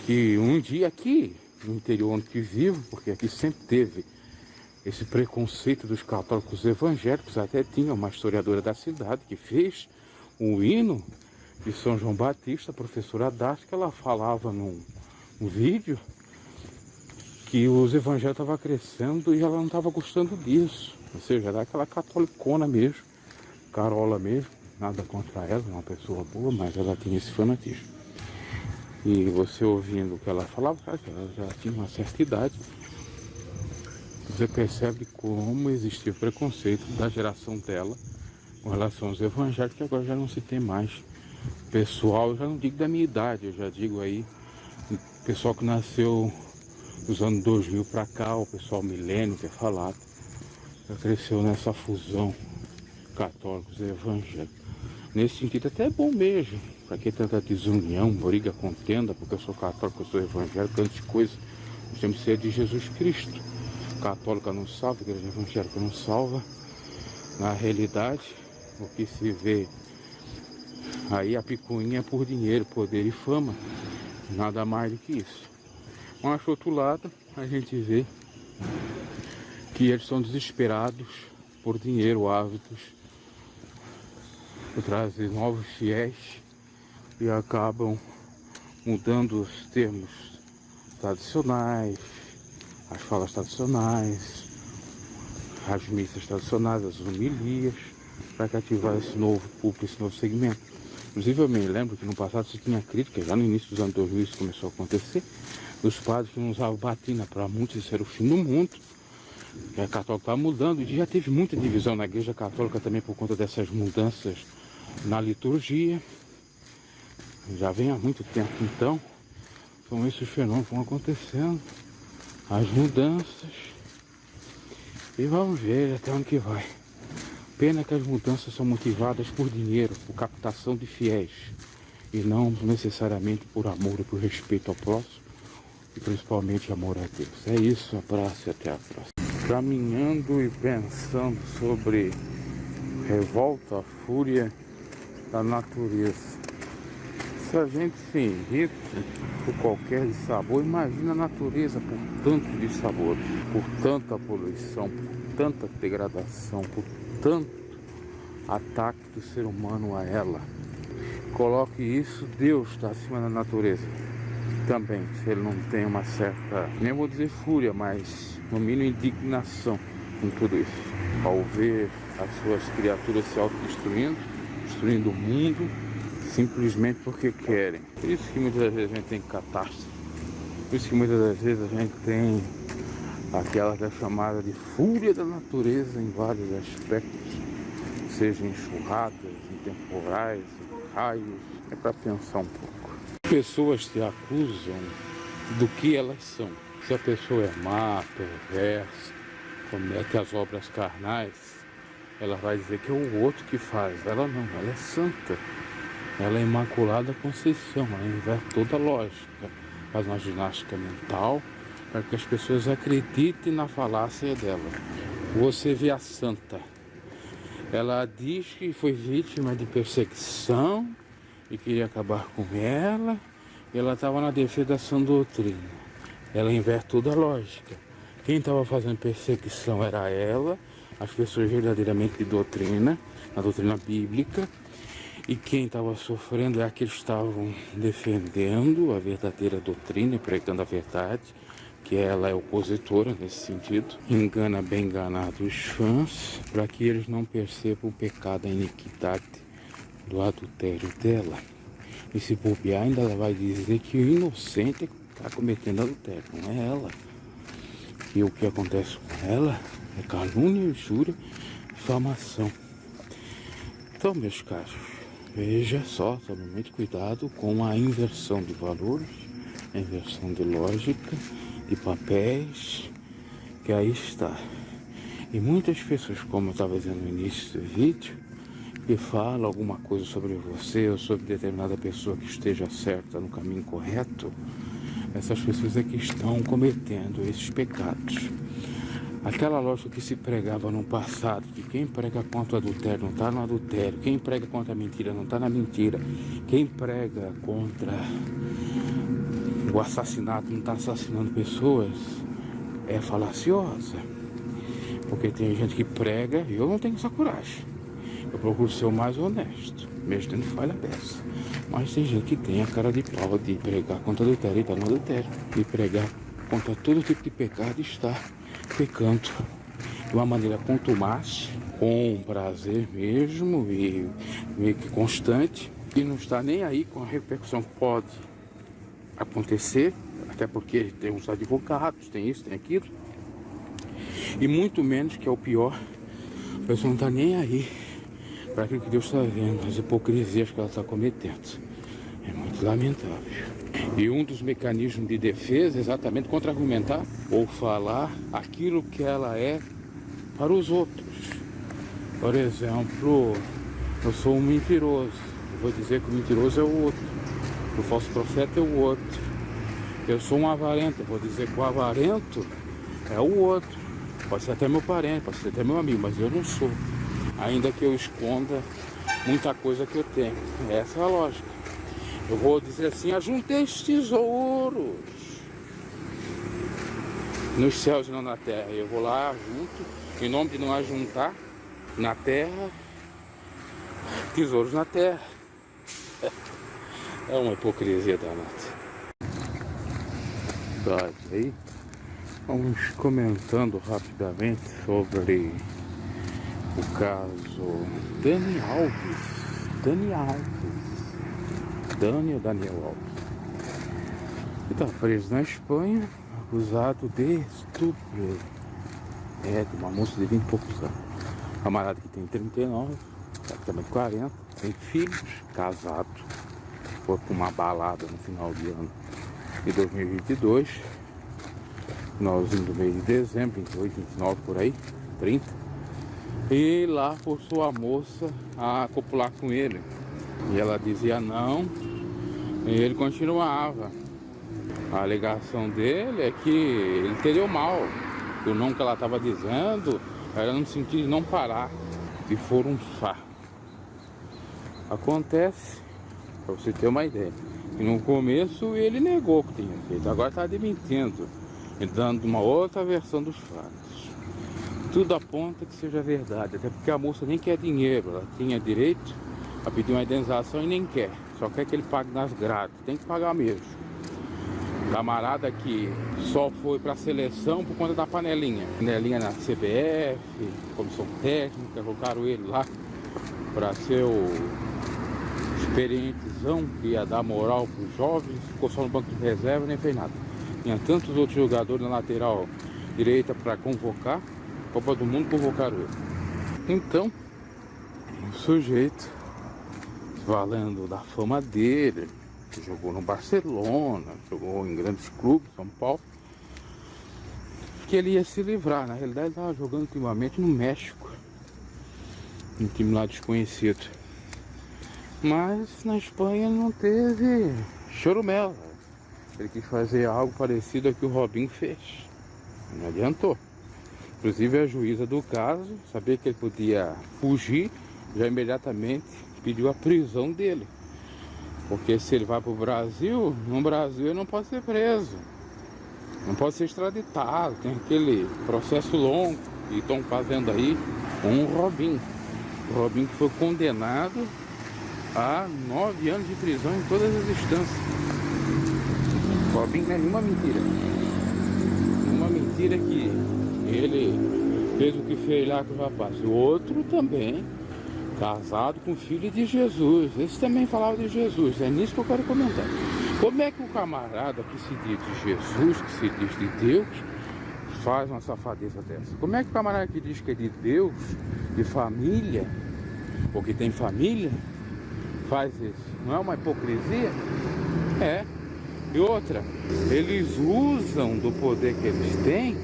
que um dia aqui no interior onde vivo, porque aqui sempre teve esse preconceito dos católicos evangélicos. Até tinha uma historiadora da cidade que fez um hino de São João Batista, a professora Dasca, ela falava num vídeo que os evangélicos estavam crescendo e ela não estava gostando disso. Ou seja, era aquela catolicona mesmo, carola mesmo, nada contra ela, uma pessoa boa, mas ela tinha esse fanatismo. E você ouvindo o que ela falava, cara, que ela já tinha uma certa idade, você percebe como existia o preconceito da geração dela com relação aos evangélicos, que agora já não se tem mais. Pessoal, eu já não digo da minha idade, eu já digo aí, pessoal que nasceu dos anos 2000 para cá, o pessoal milênio que é falado, já cresceu nessa fusão católicos e evangélicos. Nesse sentido até é bom mesmo, para que tanta desunião, briga, contenda, porque eu sou católico, eu sou evangélico, antes de coisa, nós temos que ser de Jesus Cristo. Católica não salva, a igreja evangélica não salva. Na realidade, o que se vê aí, a picuinha é por dinheiro, poder e fama, nada mais do que isso. Mas, do outro lado, a gente vê que eles são desesperados por dinheiro, hábitos, por trazer novos fiéis e acabam mudando os termos tradicionais, as falas tradicionais, as missas tradicionais, as homilias, para cativar esse novo público, esse novo segmento. Inclusive eu me lembro que no passado se tinha crítica, já no início dos anos 2000 isso começou a acontecer, dos padres que não usavam batina, para muitos isso era o fim do mundo. A católica está mudando e já teve muita divisão na igreja católica também por conta dessas mudanças na liturgia. Já vem há muito tempo, então são esses fenômenos que vão acontecendo, as mudanças, e vamos ver até onde que vai. Pena que as mudanças são motivadas por dinheiro, por captação de fiéis, e não necessariamente por amor e por respeito ao próximo, e principalmente amor a Deus. É isso, abraço e até a próxima. Caminhando e pensando sobre revolta, fúria da natureza. Se a gente se irrita por qualquer dissabor, imagina a natureza por tantos dissabores, por tanta poluição, por tanta degradação, por tanto ataque do ser humano a ela. Coloque isso, Deus está acima da natureza também, se ele não tem uma certa, nem vou dizer fúria, mas no mínimo indignação com tudo isso, ao ver as suas criaturas se autodestruindo, destruindo o mundo, simplesmente porque querem. Por isso que muitas das vezes a gente tem catástrofe, por isso que muitas das vezes a gente tem aquela que é chamada de fúria da natureza em vários aspectos, seja enxurradas, em temporais, em raios. É para pensar um pouco. Pessoas se acusam do que elas são. Se a pessoa é má, perversa, comete as obras carnais, ela vai dizer que é o outro que faz. Ela não, ela é santa. Ela é Imaculada Conceição, ela inverte toda a lógica. Faz uma ginástica mental para que as pessoas acreditem na falácia dela. Você vê a santa. Ela diz que foi vítima de perseguição e queria acabar com ela. E ela estava na defesa da sã doutrina. Ela inverte toda a lógica. Quem estava fazendo perseguição era ela, as pessoas verdadeiramente de doutrina, a doutrina bíblica. E quem estava sofrendo é aqueles que estavam defendendo a verdadeira doutrina e pregando a verdade, que ela é opositora nesse sentido. Engana bem enganado os fãs, para que eles não percebam o pecado, a iniquidade do adultério dela. E se bobear, ainda ela vai dizer que o inocente está cometendo adultério, não é ela. E o que acontece com ela é calúnia, injúria, difamação. Então, meus caros, veja só, tome muito cuidado com a inversão de valores, a inversão de lógica, de papéis, que aí está. E muitas pessoas, como eu estava dizendo no início do vídeo, que falam alguma coisa sobre você ou sobre determinada pessoa que esteja certa no caminho correto, essas pessoas é que estão cometendo esses pecados. Aquela lógica que se pregava no passado, que quem prega contra o adultério não está no adultério, quem prega contra a mentira não está na mentira, quem prega contra o assassinato não está assassinando pessoas, é falaciosa. Porque tem gente que prega e eu não tenho essa coragem. Eu procuro ser o mais honesto, mesmo tendo falha dessa. Mas tem gente que tem a cara de pau de pregar contra adultério e tá no adultério. De pregar contra todo tipo de pecado e está pecando de uma maneira contumaz, com prazer mesmo e meio que constante. E não está nem aí com a repercussão que pode acontecer. Até porque tem uns advogados, tem isso, tem aquilo. E muito menos, que é o pior, a pessoa não está nem aí para aquilo que Deus está vendo, as hipocrisias que ela está cometendo. É muito lamentável. E um dos mecanismos de defesa é exatamente contra-argumentar ou falar aquilo que ela é para os outros. Por exemplo, eu sou um mentiroso. Eu vou dizer que o mentiroso é o outro. O falso profeta é o outro. Eu sou um avarento. Eu vou dizer que o avarento é o outro. Pode ser até meu parente, pode ser até meu amigo, mas eu não sou. Ainda que eu esconda muita coisa que eu tenho. Essa é a lógica. Eu vou dizer assim: ajuntei estes tesouros nos céus e não na terra. Eu vou lá, junto, em nome de não ajuntar na terra tesouros na terra. É uma hipocrisia danada. Tá, aí vamos comentando rapidamente sobre o caso Dani Alves. Daniel Alves. Ele está preso na Espanha, acusado de estupro. De uma moça de 20 e poucos anos. Camarada que tem 39, praticamente 40, tem filhos, casado. Foi para uma balada no final de ano de 2022. Finalzinho do mês de dezembro, 28, 29 por aí, 30. E lá forçou a moça a copular com ele. E ela dizia não, e ele continuava. A alegação dele é que ele entendeu mal. O não que ela estava dizendo era no sentido de não parar, de forunçar. Acontece, para você ter uma ideia, que no começo ele negou que tinha feito, agora está admitindo e dando uma outra versão dos fatos. Tudo aponta que seja verdade, até porque a moça nem quer dinheiro, ela tinha direito a pedir uma indenização e nem quer, só quer que ele pague nas grades, tem que pagar mesmo. Camarada que só foi para a seleção por conta da panelinha na CBF, comissão técnica, colocaram ele lá para ser o experientezão que ia dar moral para os jovens, ficou só no banco de reserva, nem fez nada. Tinha tantos outros jogadores na lateral direita para convocar, Copa do Mundo convocaram ele. Então, o sujeito, valendo da fama dele, jogou no Barcelona, jogou em grandes clubes, São Paulo, que ele ia se livrar. Na realidade ele estava jogando ultimamente no México, um time lá desconhecido. Mas na Espanha não teve chorumela. Ele quis fazer algo parecido ao que o Robinho fez. Não adiantou. Inclusive a juíza do caso sabia que ele podia fugir, já imediatamente pediu a prisão dele. Porque se ele vai para o Brasil, no Brasil ele não pode ser preso, não pode ser extraditado, tem aquele processo longo que estão fazendo aí com o Robinho. O Robinho que foi condenado a 9 anos de prisão em todas as instâncias. O Robinho não é nenhuma mentira. Uma mentira que ele fez o que fez lá com o rapaz. O outro também, casado com o filho de Jesus. Esse também falava de Jesus. É nisso que eu quero comentar. Como é que o camarada que se diz de Jesus, que se diz de Deus, faz uma safadeza dessa? Como é que o camarada que diz que é de Deus, de família, ou que tem família, faz isso? Não é uma hipocrisia? É. E outra, eles usam do poder que eles têm,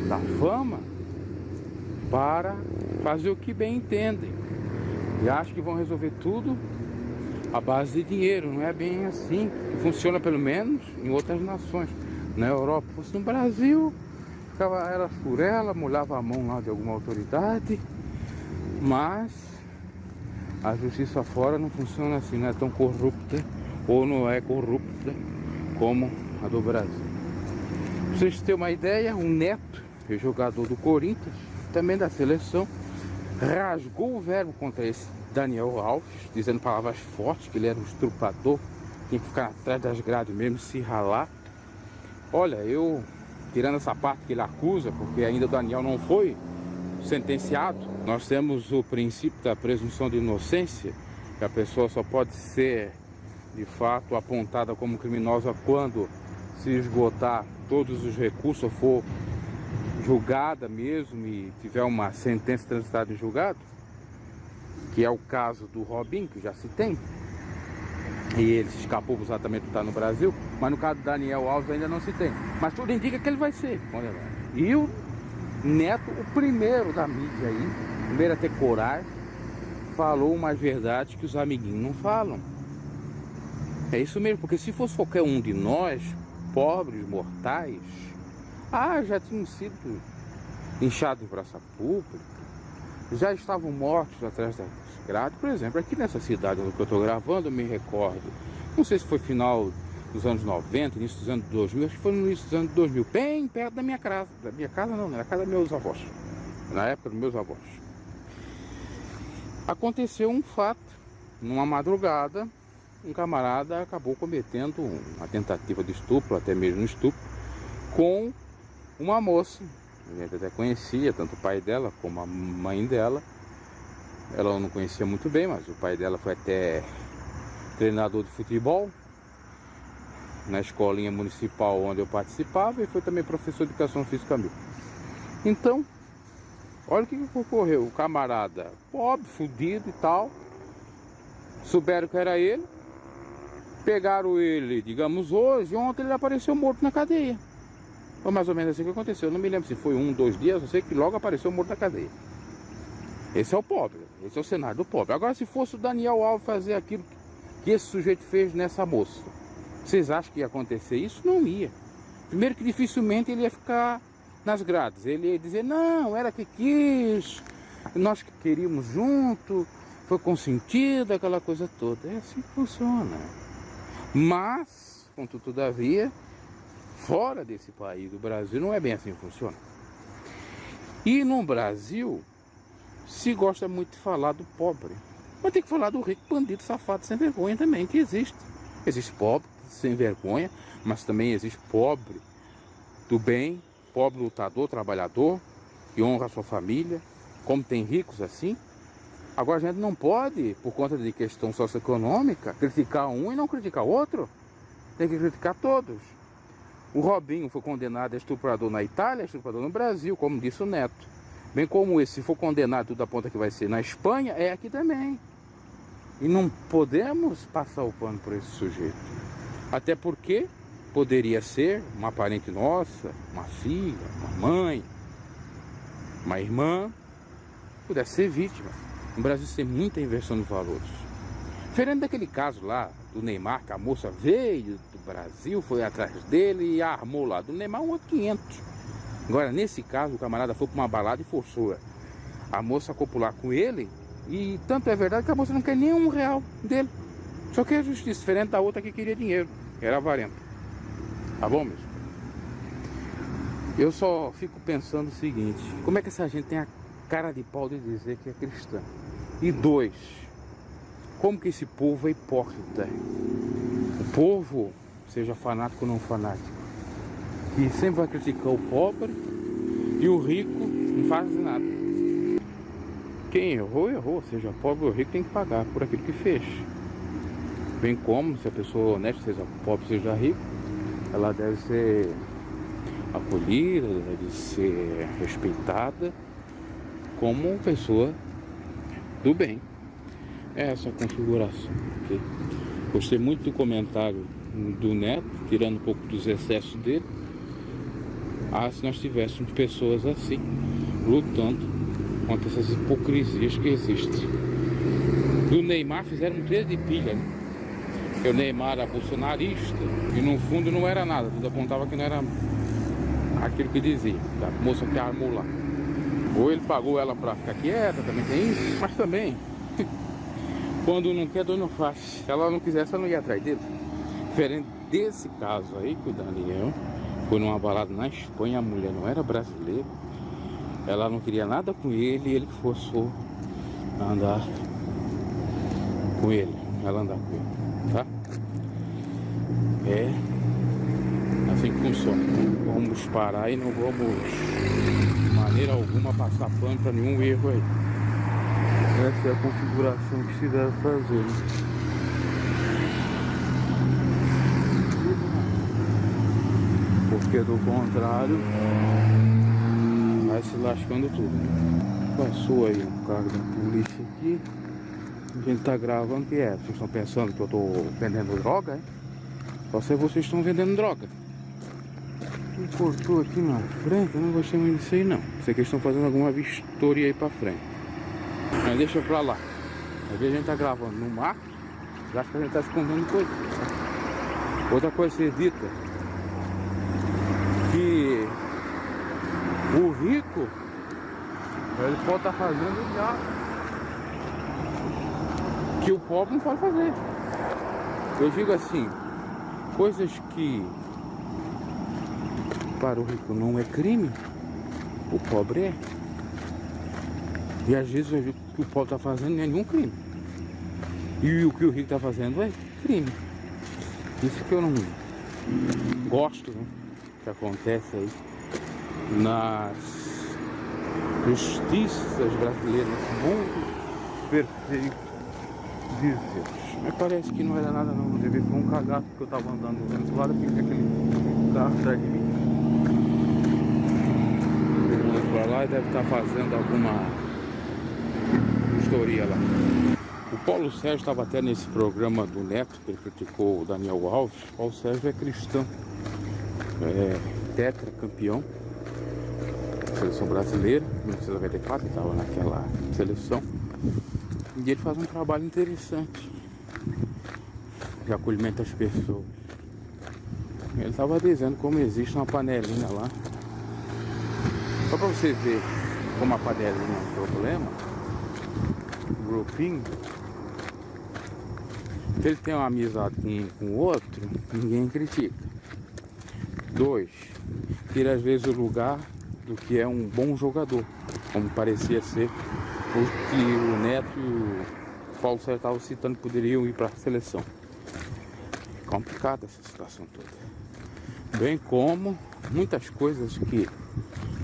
da fama, para fazer o que bem entendem. E acham que vão resolver tudo à base de dinheiro. Não é bem assim. Funciona pelo menos em outras nações. Na Europa, se fosse no Brasil, ficava ela por ela, molhava a mão lá de alguma autoridade. Mas a justiça fora não funciona assim, não é tão corrupta, ou não é corrupta como a do Brasil. Pra vocês terem uma ideia, um neto jogador do Corinthians, também da seleção, rasgou o verbo contra esse Daniel Alves, dizendo palavras fortes, que ele era um estuprador, tinha que ficar atrás das grades mesmo, se ralar. Olha, eu, tirando essa parte que ele acusa, porque ainda o Daniel não foi sentenciado, nós temos o princípio da presunção de inocência, que a pessoa só pode ser, de fato, apontada como criminosa quando se esgotar todos os recursos, for julgada mesmo e tiver uma sentença transitada em julgado, que é o caso do Robinho, que já se tem, e ele se escapou exatamente por estar no Brasil, mas no caso do Daniel Alves ainda não se tem, mas tudo indica que ele vai ser. E o Neto, o primeiro da mídia aí, o primeiro a ter coragem, falou umas verdades que os amiguinhos não falam. É isso mesmo, porque se fosse qualquer um de nós, pobres, mortais, já tinham sido inchados em praça pública, já estavam mortos atrás das grades. Por exemplo, aqui nessa cidade onde eu estou gravando, eu me recordo, não sei se foi final dos anos 90, início dos anos 2000, acho que foi no início dos anos 2000, bem perto da minha casa. Da minha casa não, na casa dos meus avós, na época dos meus avós. Aconteceu um fato, numa madrugada, um camarada acabou cometendo uma tentativa de estupro, até mesmo um estupro, com uma moça. A gente até conhecia, tanto o pai dela como a mãe dela. Ela não conhecia muito bem, mas o pai dela foi até treinador de futebol na escolinha municipal onde eu participava, e foi também professor de educação física meu. Então, olha o que ocorreu. O camarada pobre, fudido e tal, souberam que era ele, pegaram ele, digamos, hoje, ontem ele apareceu morto na cadeia. Foi mais ou menos assim que aconteceu. Eu não me lembro se foi 1, 2 dias, eu sei que logo apareceu morto na cadeia. Esse é o pobre, esse é o cenário do pobre. Agora, se fosse o Daniel Alves fazer aquilo que esse sujeito fez nessa moça, vocês acham que ia acontecer isso? Não ia. Primeiro que dificilmente ele ia ficar nas grades. Ele ia dizer, não, era que quis, nós que queríamos junto, foi consentido, aquela coisa toda. É assim que funciona. Mas, contudo, todavia, fora desse país, do Brasil, não é bem assim que funciona. E no Brasil, se gosta muito de falar do pobre, mas tem que falar do rico, bandido, safado, sem vergonha também, que existe. Existe pobre, sem vergonha, mas também existe pobre do bem, pobre lutador, trabalhador, que honra a sua família, como tem ricos assim. Agora a gente não pode, por conta de questão socioeconômica, criticar um e não criticar outro. Tem que criticar todos. O Robinho foi condenado a estuprador na Itália, estuprador no Brasil, como disse o Neto. Bem como esse, se for condenado, tudo aponta que vai ser na Espanha, é aqui também. E não podemos passar o pano por esse sujeito. Até porque poderia ser uma parente nossa, uma filha, uma mãe, uma irmã, pudesse ser vítima. No Brasil tem muita inversão de valores. Diferente daquele caso lá do Neymar, que a moça veio do Brasil, foi atrás dele e armou lá. Do Neymar um outro 500. Agora, nesse caso, o camarada foi para uma balada e forçou a moça a copular com ele. E tanto é verdade que a moça não quer nem R$1 dele. Só que é justiça, diferente da outra que queria dinheiro, que era avarenta. Tá bom, mesmo? Eu só fico pensando o seguinte: como é que essa gente tem a cara de pau de dizer que é cristã? E 2, como que esse povo é hipócrita? O povo, seja fanático ou não fanático, que sempre vai criticar o pobre, e o rico não faz nada. Quem errou, errou. Seja pobre ou rico, tem que pagar por aquilo que fez. Bem como, se a pessoa honesta, seja pobre, seja rico, ela deve ser acolhida, deve ser respeitada como pessoa do bem. É essa configuração. Okay? Gostei muito do comentário do Neto, tirando um pouco dos excessos dele. Se nós tivéssemos pessoas assim, lutando contra essas hipocrisias que existem. Do Neymar fizeram um 3 de pilha, né? Porque o Neymar era bolsonarista e no fundo não era nada, tudo apontava que não era aquilo que dizia, da moça que armou lá. Ou ele pagou ela pra ficar quieta, também tem isso, mas também, quando não quer, Deus não faz. Se ela não quisesse, ela não ia atrás dele. Diferente desse caso aí, que o Daniel Foi numa balada na Espanha, a mulher não era brasileira. Ela não queria nada com ele e ele que forçou a andar com ele. Ela andar com ele, tá? É assim que funciona. Não vamos parar e não vamos de maneira alguma passar pano para nenhum erro aí. Essa é a configuração que se deve fazer, né? Porque do contrário vai se lascando tudo, né? Passou aí um carro da polícia aqui. A gente tá gravando o que é. Vocês estão pensando que eu tô vendendo droga, é? Só se vocês estão vendendo droga. Me cortou aqui na frente, eu não gostei muito disso aí não. Sei que eles estão fazendo alguma vistoria aí pra frente. Mas deixa pra lá. Às vezes a gente tá gravando no mar, acho que a gente tá escondendo coisa. Outra coisa que você dita, que o rico, ele pode estar fazendo já que o pobre não pode fazer. Eu digo assim, coisas que para o rico não é crime, o pobre é. E às vezes o que o pobre está fazendo não é nenhum crime. E o que o rico está fazendo é crime. Isso que eu não gosto, né, que acontece aí nas justiças brasileiras, mundo perfeito de Deus. Mas parece que não era nada não, deve ser um cagaço que eu tava andando do outro lado, fica aquele carro atrás de mim. Ele pra lá e deve estar fazendo alguma vistoria lá. O Paulo Sérgio estava até nesse programa do Neto, que ele criticou o Daniel Alves. O Paulo Sérgio é cristão, é tetracampeão da seleção brasileira, em 1994, estava naquela seleção. E ele faz um trabalho interessante de acolhimento às pessoas. Ele estava dizendo como existe uma panelinha lá. Só para você ver como a panelinha é um problema, um grupinho. Se ele tem uma amizade com o outro, ninguém critica. 2, tira às vezes o lugar do que é um bom jogador, como parecia ser o que o Neto e o Paulo Sérgio estavam citando, poderiam ir para a seleção. É complicada essa situação toda. Bem como muitas coisas que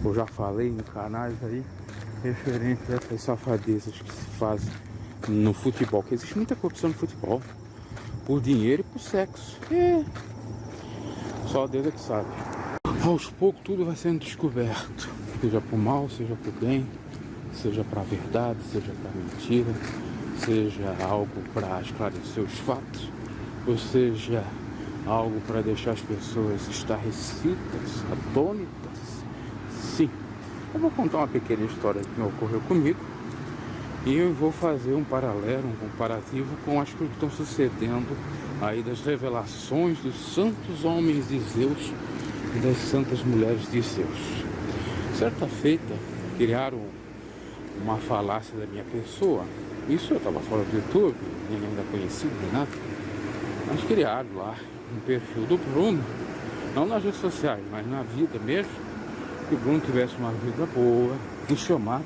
eu já falei em canais aí, referente a essas safadezas que se fazem no futebol, que existe muita corrupção no futebol, por dinheiro e por sexo. Só Deus é que sabe. Aos poucos tudo vai sendo descoberto, seja por mal, seja por bem, seja para verdade, seja para mentira, seja algo para esclarecer os fatos, ou seja algo para deixar as pessoas estarrecidas, atônitas. Sim, eu vou contar uma pequena história que ocorreu comigo e eu vou fazer um paralelo, um comparativo com as coisas que estão sucedendo aí das revelações dos santos homens de Zeus e das santas mulheres de Zeus. Certa feita, criaram uma falácia da minha pessoa. Isso eu estava fora do YouTube, nem ainda conhecido, nem nada. Mas criaram lá um perfil do Bruno, não nas redes sociais, mas na vida mesmo, que o Bruno tivesse uma vida boa, e chamaram,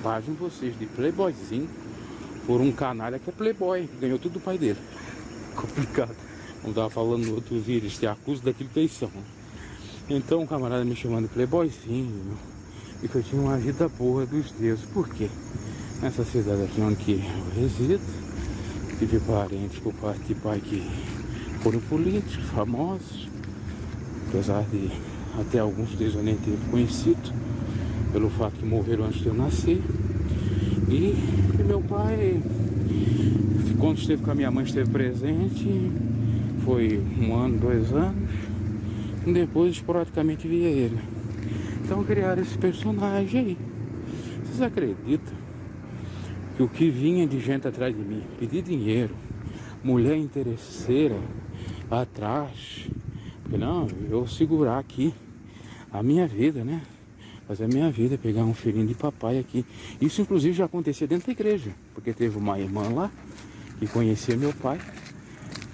página de vocês, de playboyzinho, por um canalha que é playboy, que ganhou tudo do pai dele. Complicado. Como estava falando no outro vídeo, eles te acusam daquilo que eles são. Então o camarada me chamando de playboyzinho, e que eu tinha uma vida boa dos deuses. Por quê? Nessa cidade aqui onde eu resido, tive parentes por parte de pai que foram políticos, famosos, apesar de até alguns deles eu nem ter conhecido, pelo fato que morreram antes de eu nascer. E meu pai, quando esteve com a minha mãe, esteve presente, foi 1 ano, 2 anos, e depois esporadicamente via ele. Então criaram esse personagem aí. Vocês acreditam que o que vinha de gente atrás de mim, pedir dinheiro, mulher interesseira atrás, não, eu vou segurar aqui a minha vida, né? Fazer a minha vida, pegar um filhinho de papai aqui. Isso inclusive já acontecia dentro da igreja, porque teve uma irmã lá que conhecia meu pai,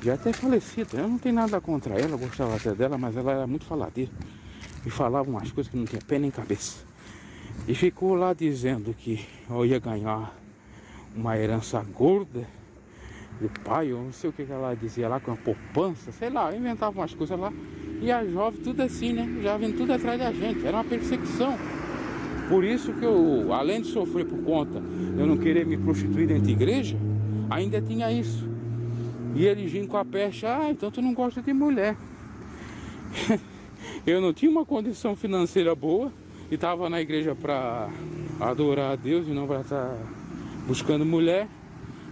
já até falecida. Eu não tenho nada contra ela, eu gostava até dela, mas ela era muito faladeira. e falava umas coisas que não tinha pé nem cabeça. E ficou lá dizendo que eu ia ganhar uma herança gorda do pai, eu não sei o que ela dizia lá, com a poupança, sei lá, inventava umas coisas lá. E a jovem tudo assim, né? Já vindo tudo atrás da gente, era uma perseguição. Por isso que eu, além de sofrer por conta eu não querer me prostituir dentro da igreja, ainda tinha isso. E eles vinham com a peste, então tu não gosta de mulher. Eu não tinha uma condição financeira boa e estava na igreja para adorar a Deus e não para estar buscando mulher.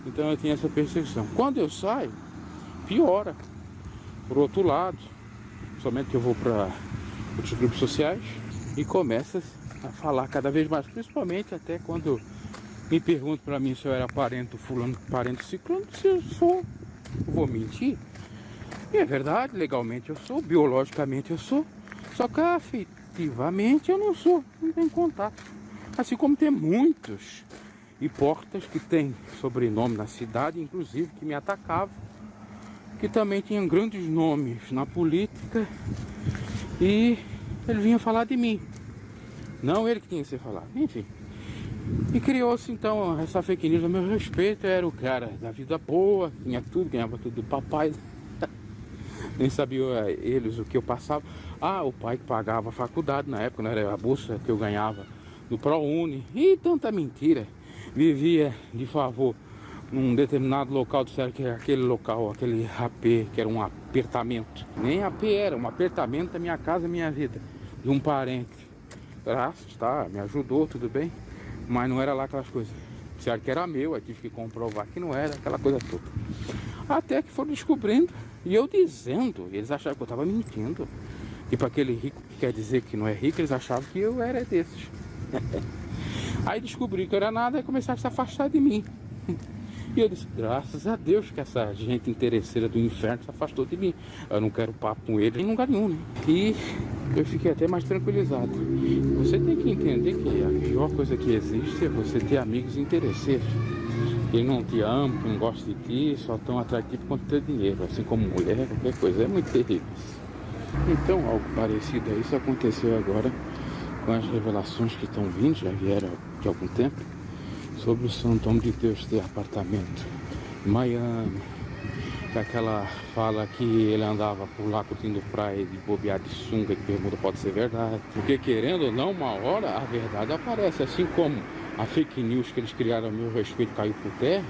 Então eu tinha essa perseguição. Quando eu saio, piora. Por outro lado, somente que eu vou para outros grupos sociais e começa a falar cada vez mais, principalmente até quando me perguntam para mim se eu era parente do fulano, parente do ciclano, se eu sou, eu vou mentir. E é verdade, legalmente eu sou, biologicamente eu sou, só que afetivamente eu não sou, não tenho contato. Assim como tem muitos hipócritas que têm sobrenome na cidade, inclusive, que me atacavam, que também tinham grandes nomes na política e ele vinha falar de mim. Não ele que tinha que ser falado, enfim. E criou-se então essa fake news a meu respeito. Eu era o cara da vida boa, tinha tudo, ganhava tudo do papai. Nem sabia eles o que eu passava. O pai que pagava a faculdade na época, não era a bolsa que eu ganhava no ProUni. E tanta mentira. Vivia de favor num determinado local, disseram que aquele local, aquele AP, que era um apertamento. Nem AP era, um apertamento da minha casa, minha vida, de um parente. Graças, tá, me ajudou, tudo bem, mas não era lá aquelas coisas. Disseram que era meu, aí tive que comprovar que não era, aquela coisa toda. Até que foram descobrindo, e eu dizendo, eles achavam que eu estava mentindo. Tipo aquele rico que quer dizer que não é rico, eles achavam que eu era desses. Aí descobri que eu era nada e começaram a se afastar de mim. E eu disse, graças a Deus que essa gente interesseira do inferno se afastou de mim. Eu não quero papo com ele em lugar nenhum, né? E eu fiquei até mais tranquilizado. Você tem que entender que a pior coisa que existe é você ter amigos interesseiros. Que não te amam, que não gostam de ti, só estão atrás de ti por conta do teu dinheiro. Assim como mulher, qualquer coisa. É muito terrível. Então, algo parecido a isso aconteceu agora com as revelações que estão vindo, já vieram de algum tempo, sobre o Santo Homem de Deus ter apartamento em Miami, que aquela fala que ele andava por lá curtindo praia de bobear de sunga, de bermuda, pode ser verdade. Porque querendo ou não, uma hora a verdade aparece, assim como a fake news que eles criaram a meu respeito caiu por terra,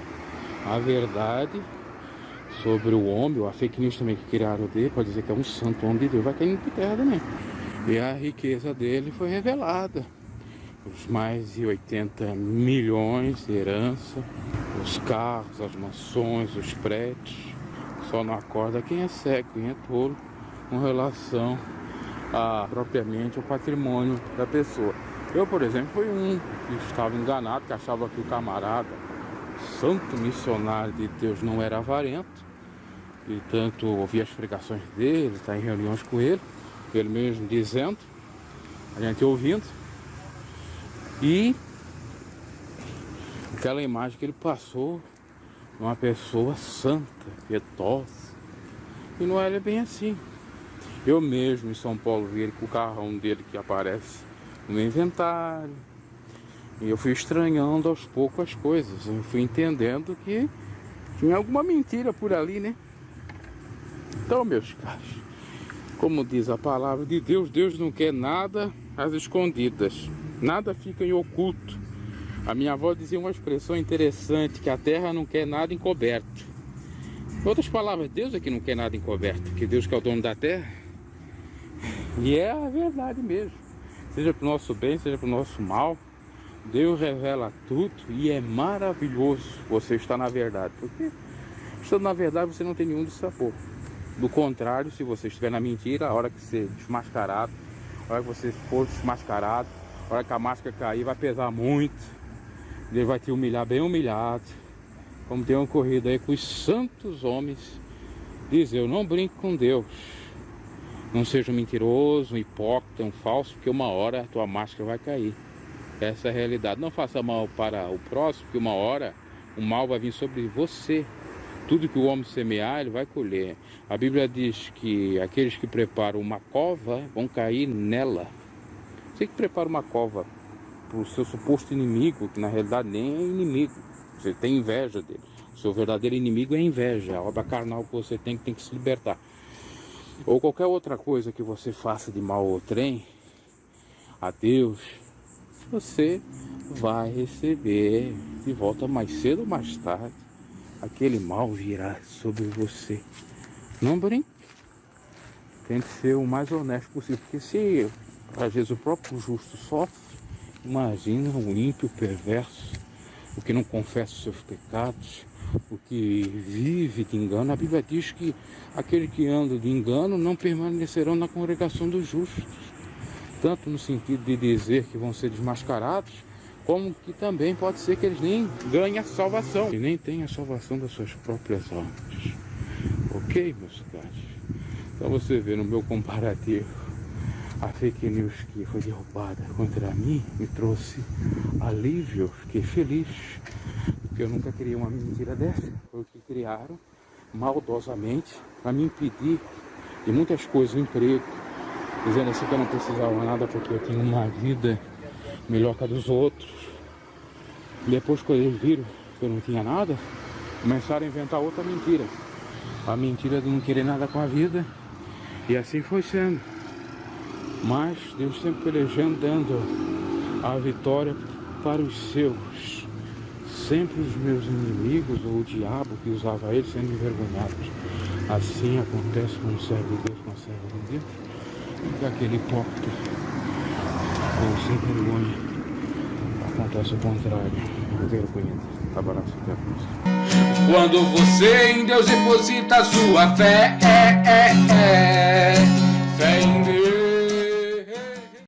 a verdade sobre o homem, ou a fake news também que criaram dele, pode dizer que é um santo homem de Deus, vai caindo por terra também. E a riqueza dele foi revelada. Os mais de 80 milhões de herança, os carros, as mansões, os prédios. Só não acorda quem é cego, quem é tolo, com relação a propriamente ao patrimônio da pessoa. Eu, por exemplo, fui um que estava enganado, que achava que o camarada, santo missionário de Deus, não era avarento. E tanto ouvi as pregações dele, está em reuniões com ele mesmo dizendo, a gente ouvindo. E aquela imagem que ele passou, uma pessoa santa, pietosa, e não era bem assim. Eu mesmo em São Paulo vi ele com o carrão dele que aparece no meu inventário, e eu fui estranhando aos poucos as coisas, eu fui entendendo que tinha alguma mentira por ali, né? Então, meus caros, como diz a palavra de Deus, Deus não quer nada às escondidas. Nada fica em oculto. A minha avó dizia uma expressão interessante, que a terra não quer nada encoberto. Em outras palavras, Deus é que não quer nada encoberto, que Deus que é o dono da terra. E é a verdade mesmo. Seja para o nosso bem, seja para o nosso mal, Deus revela tudo e é maravilhoso você estar na verdade. Porque estando na verdade você não tem nenhum dissabor. Do contrário, se você estiver na mentira, a hora que ser desmascarado, a hora que você for desmascarado, a hora que a máscara cair, vai pesar muito. Ele vai te humilhar bem humilhado. Como tem ocorrido aí com os santos homens. Diz, eu não brinco com Deus. Não seja um mentiroso, um hipócrita, um falso, porque uma hora a tua máscara vai cair. Essa é a realidade. Não faça mal para o próximo, porque uma hora o mal vai vir sobre você. Tudo que o homem semear, ele vai colher. A Bíblia diz que aqueles que preparam uma cova vão cair nela. Você que prepara uma cova para o seu suposto inimigo, que na realidade nem é inimigo, você tem inveja dele. O seu verdadeiro inimigo é a inveja, a obra carnal que você tem que se libertar. Ou qualquer outra coisa que você faça de mal ao trem, a Deus, você vai receber de volta mais cedo ou mais tarde. Aquele mal virá sobre você. Não brinque. Tente ser o mais honesto possível. Porque se às vezes o próprio justo sofre, imagina o ímpio perverso, o que não confessa os seus pecados, o que vive de engano. A Bíblia diz que aquele que anda de engano não permanecerão na congregação dos justos. Tanto no sentido de dizer que vão ser desmascarados, como que também pode ser que eles nem ganhem a salvação, e nem tenham a salvação das suas próprias almas. Ok, meus caros? Então você vê no meu comparativo, a fake news que foi derrubada contra mim me trouxe alívio, fiquei feliz, porque eu nunca criei uma mentira dessa. Foi o que criaram maldosamente para me impedir de muitas coisas, emprego, dizendo assim que eu não precisava nada porque eu tinha uma vida melhor que a dos outros. Depois que eles viram que eu não tinha nada, começaram a inventar outra mentira. A mentira de não querer nada com a vida. E assim foi sendo. Mas Deus sempre pelejando, dando a vitória para os seus. Sempre os meus inimigos, ou o diabo que usava eles, sendo envergonhados. Assim acontece com o servo de Deus, com a serva de Deus. E com aquele hipócrita, ou sem vergonha, acontece o contrário. Vergonha. Abraço, até a próxima. Quando você em Deus deposita sua fé, fé em Deus.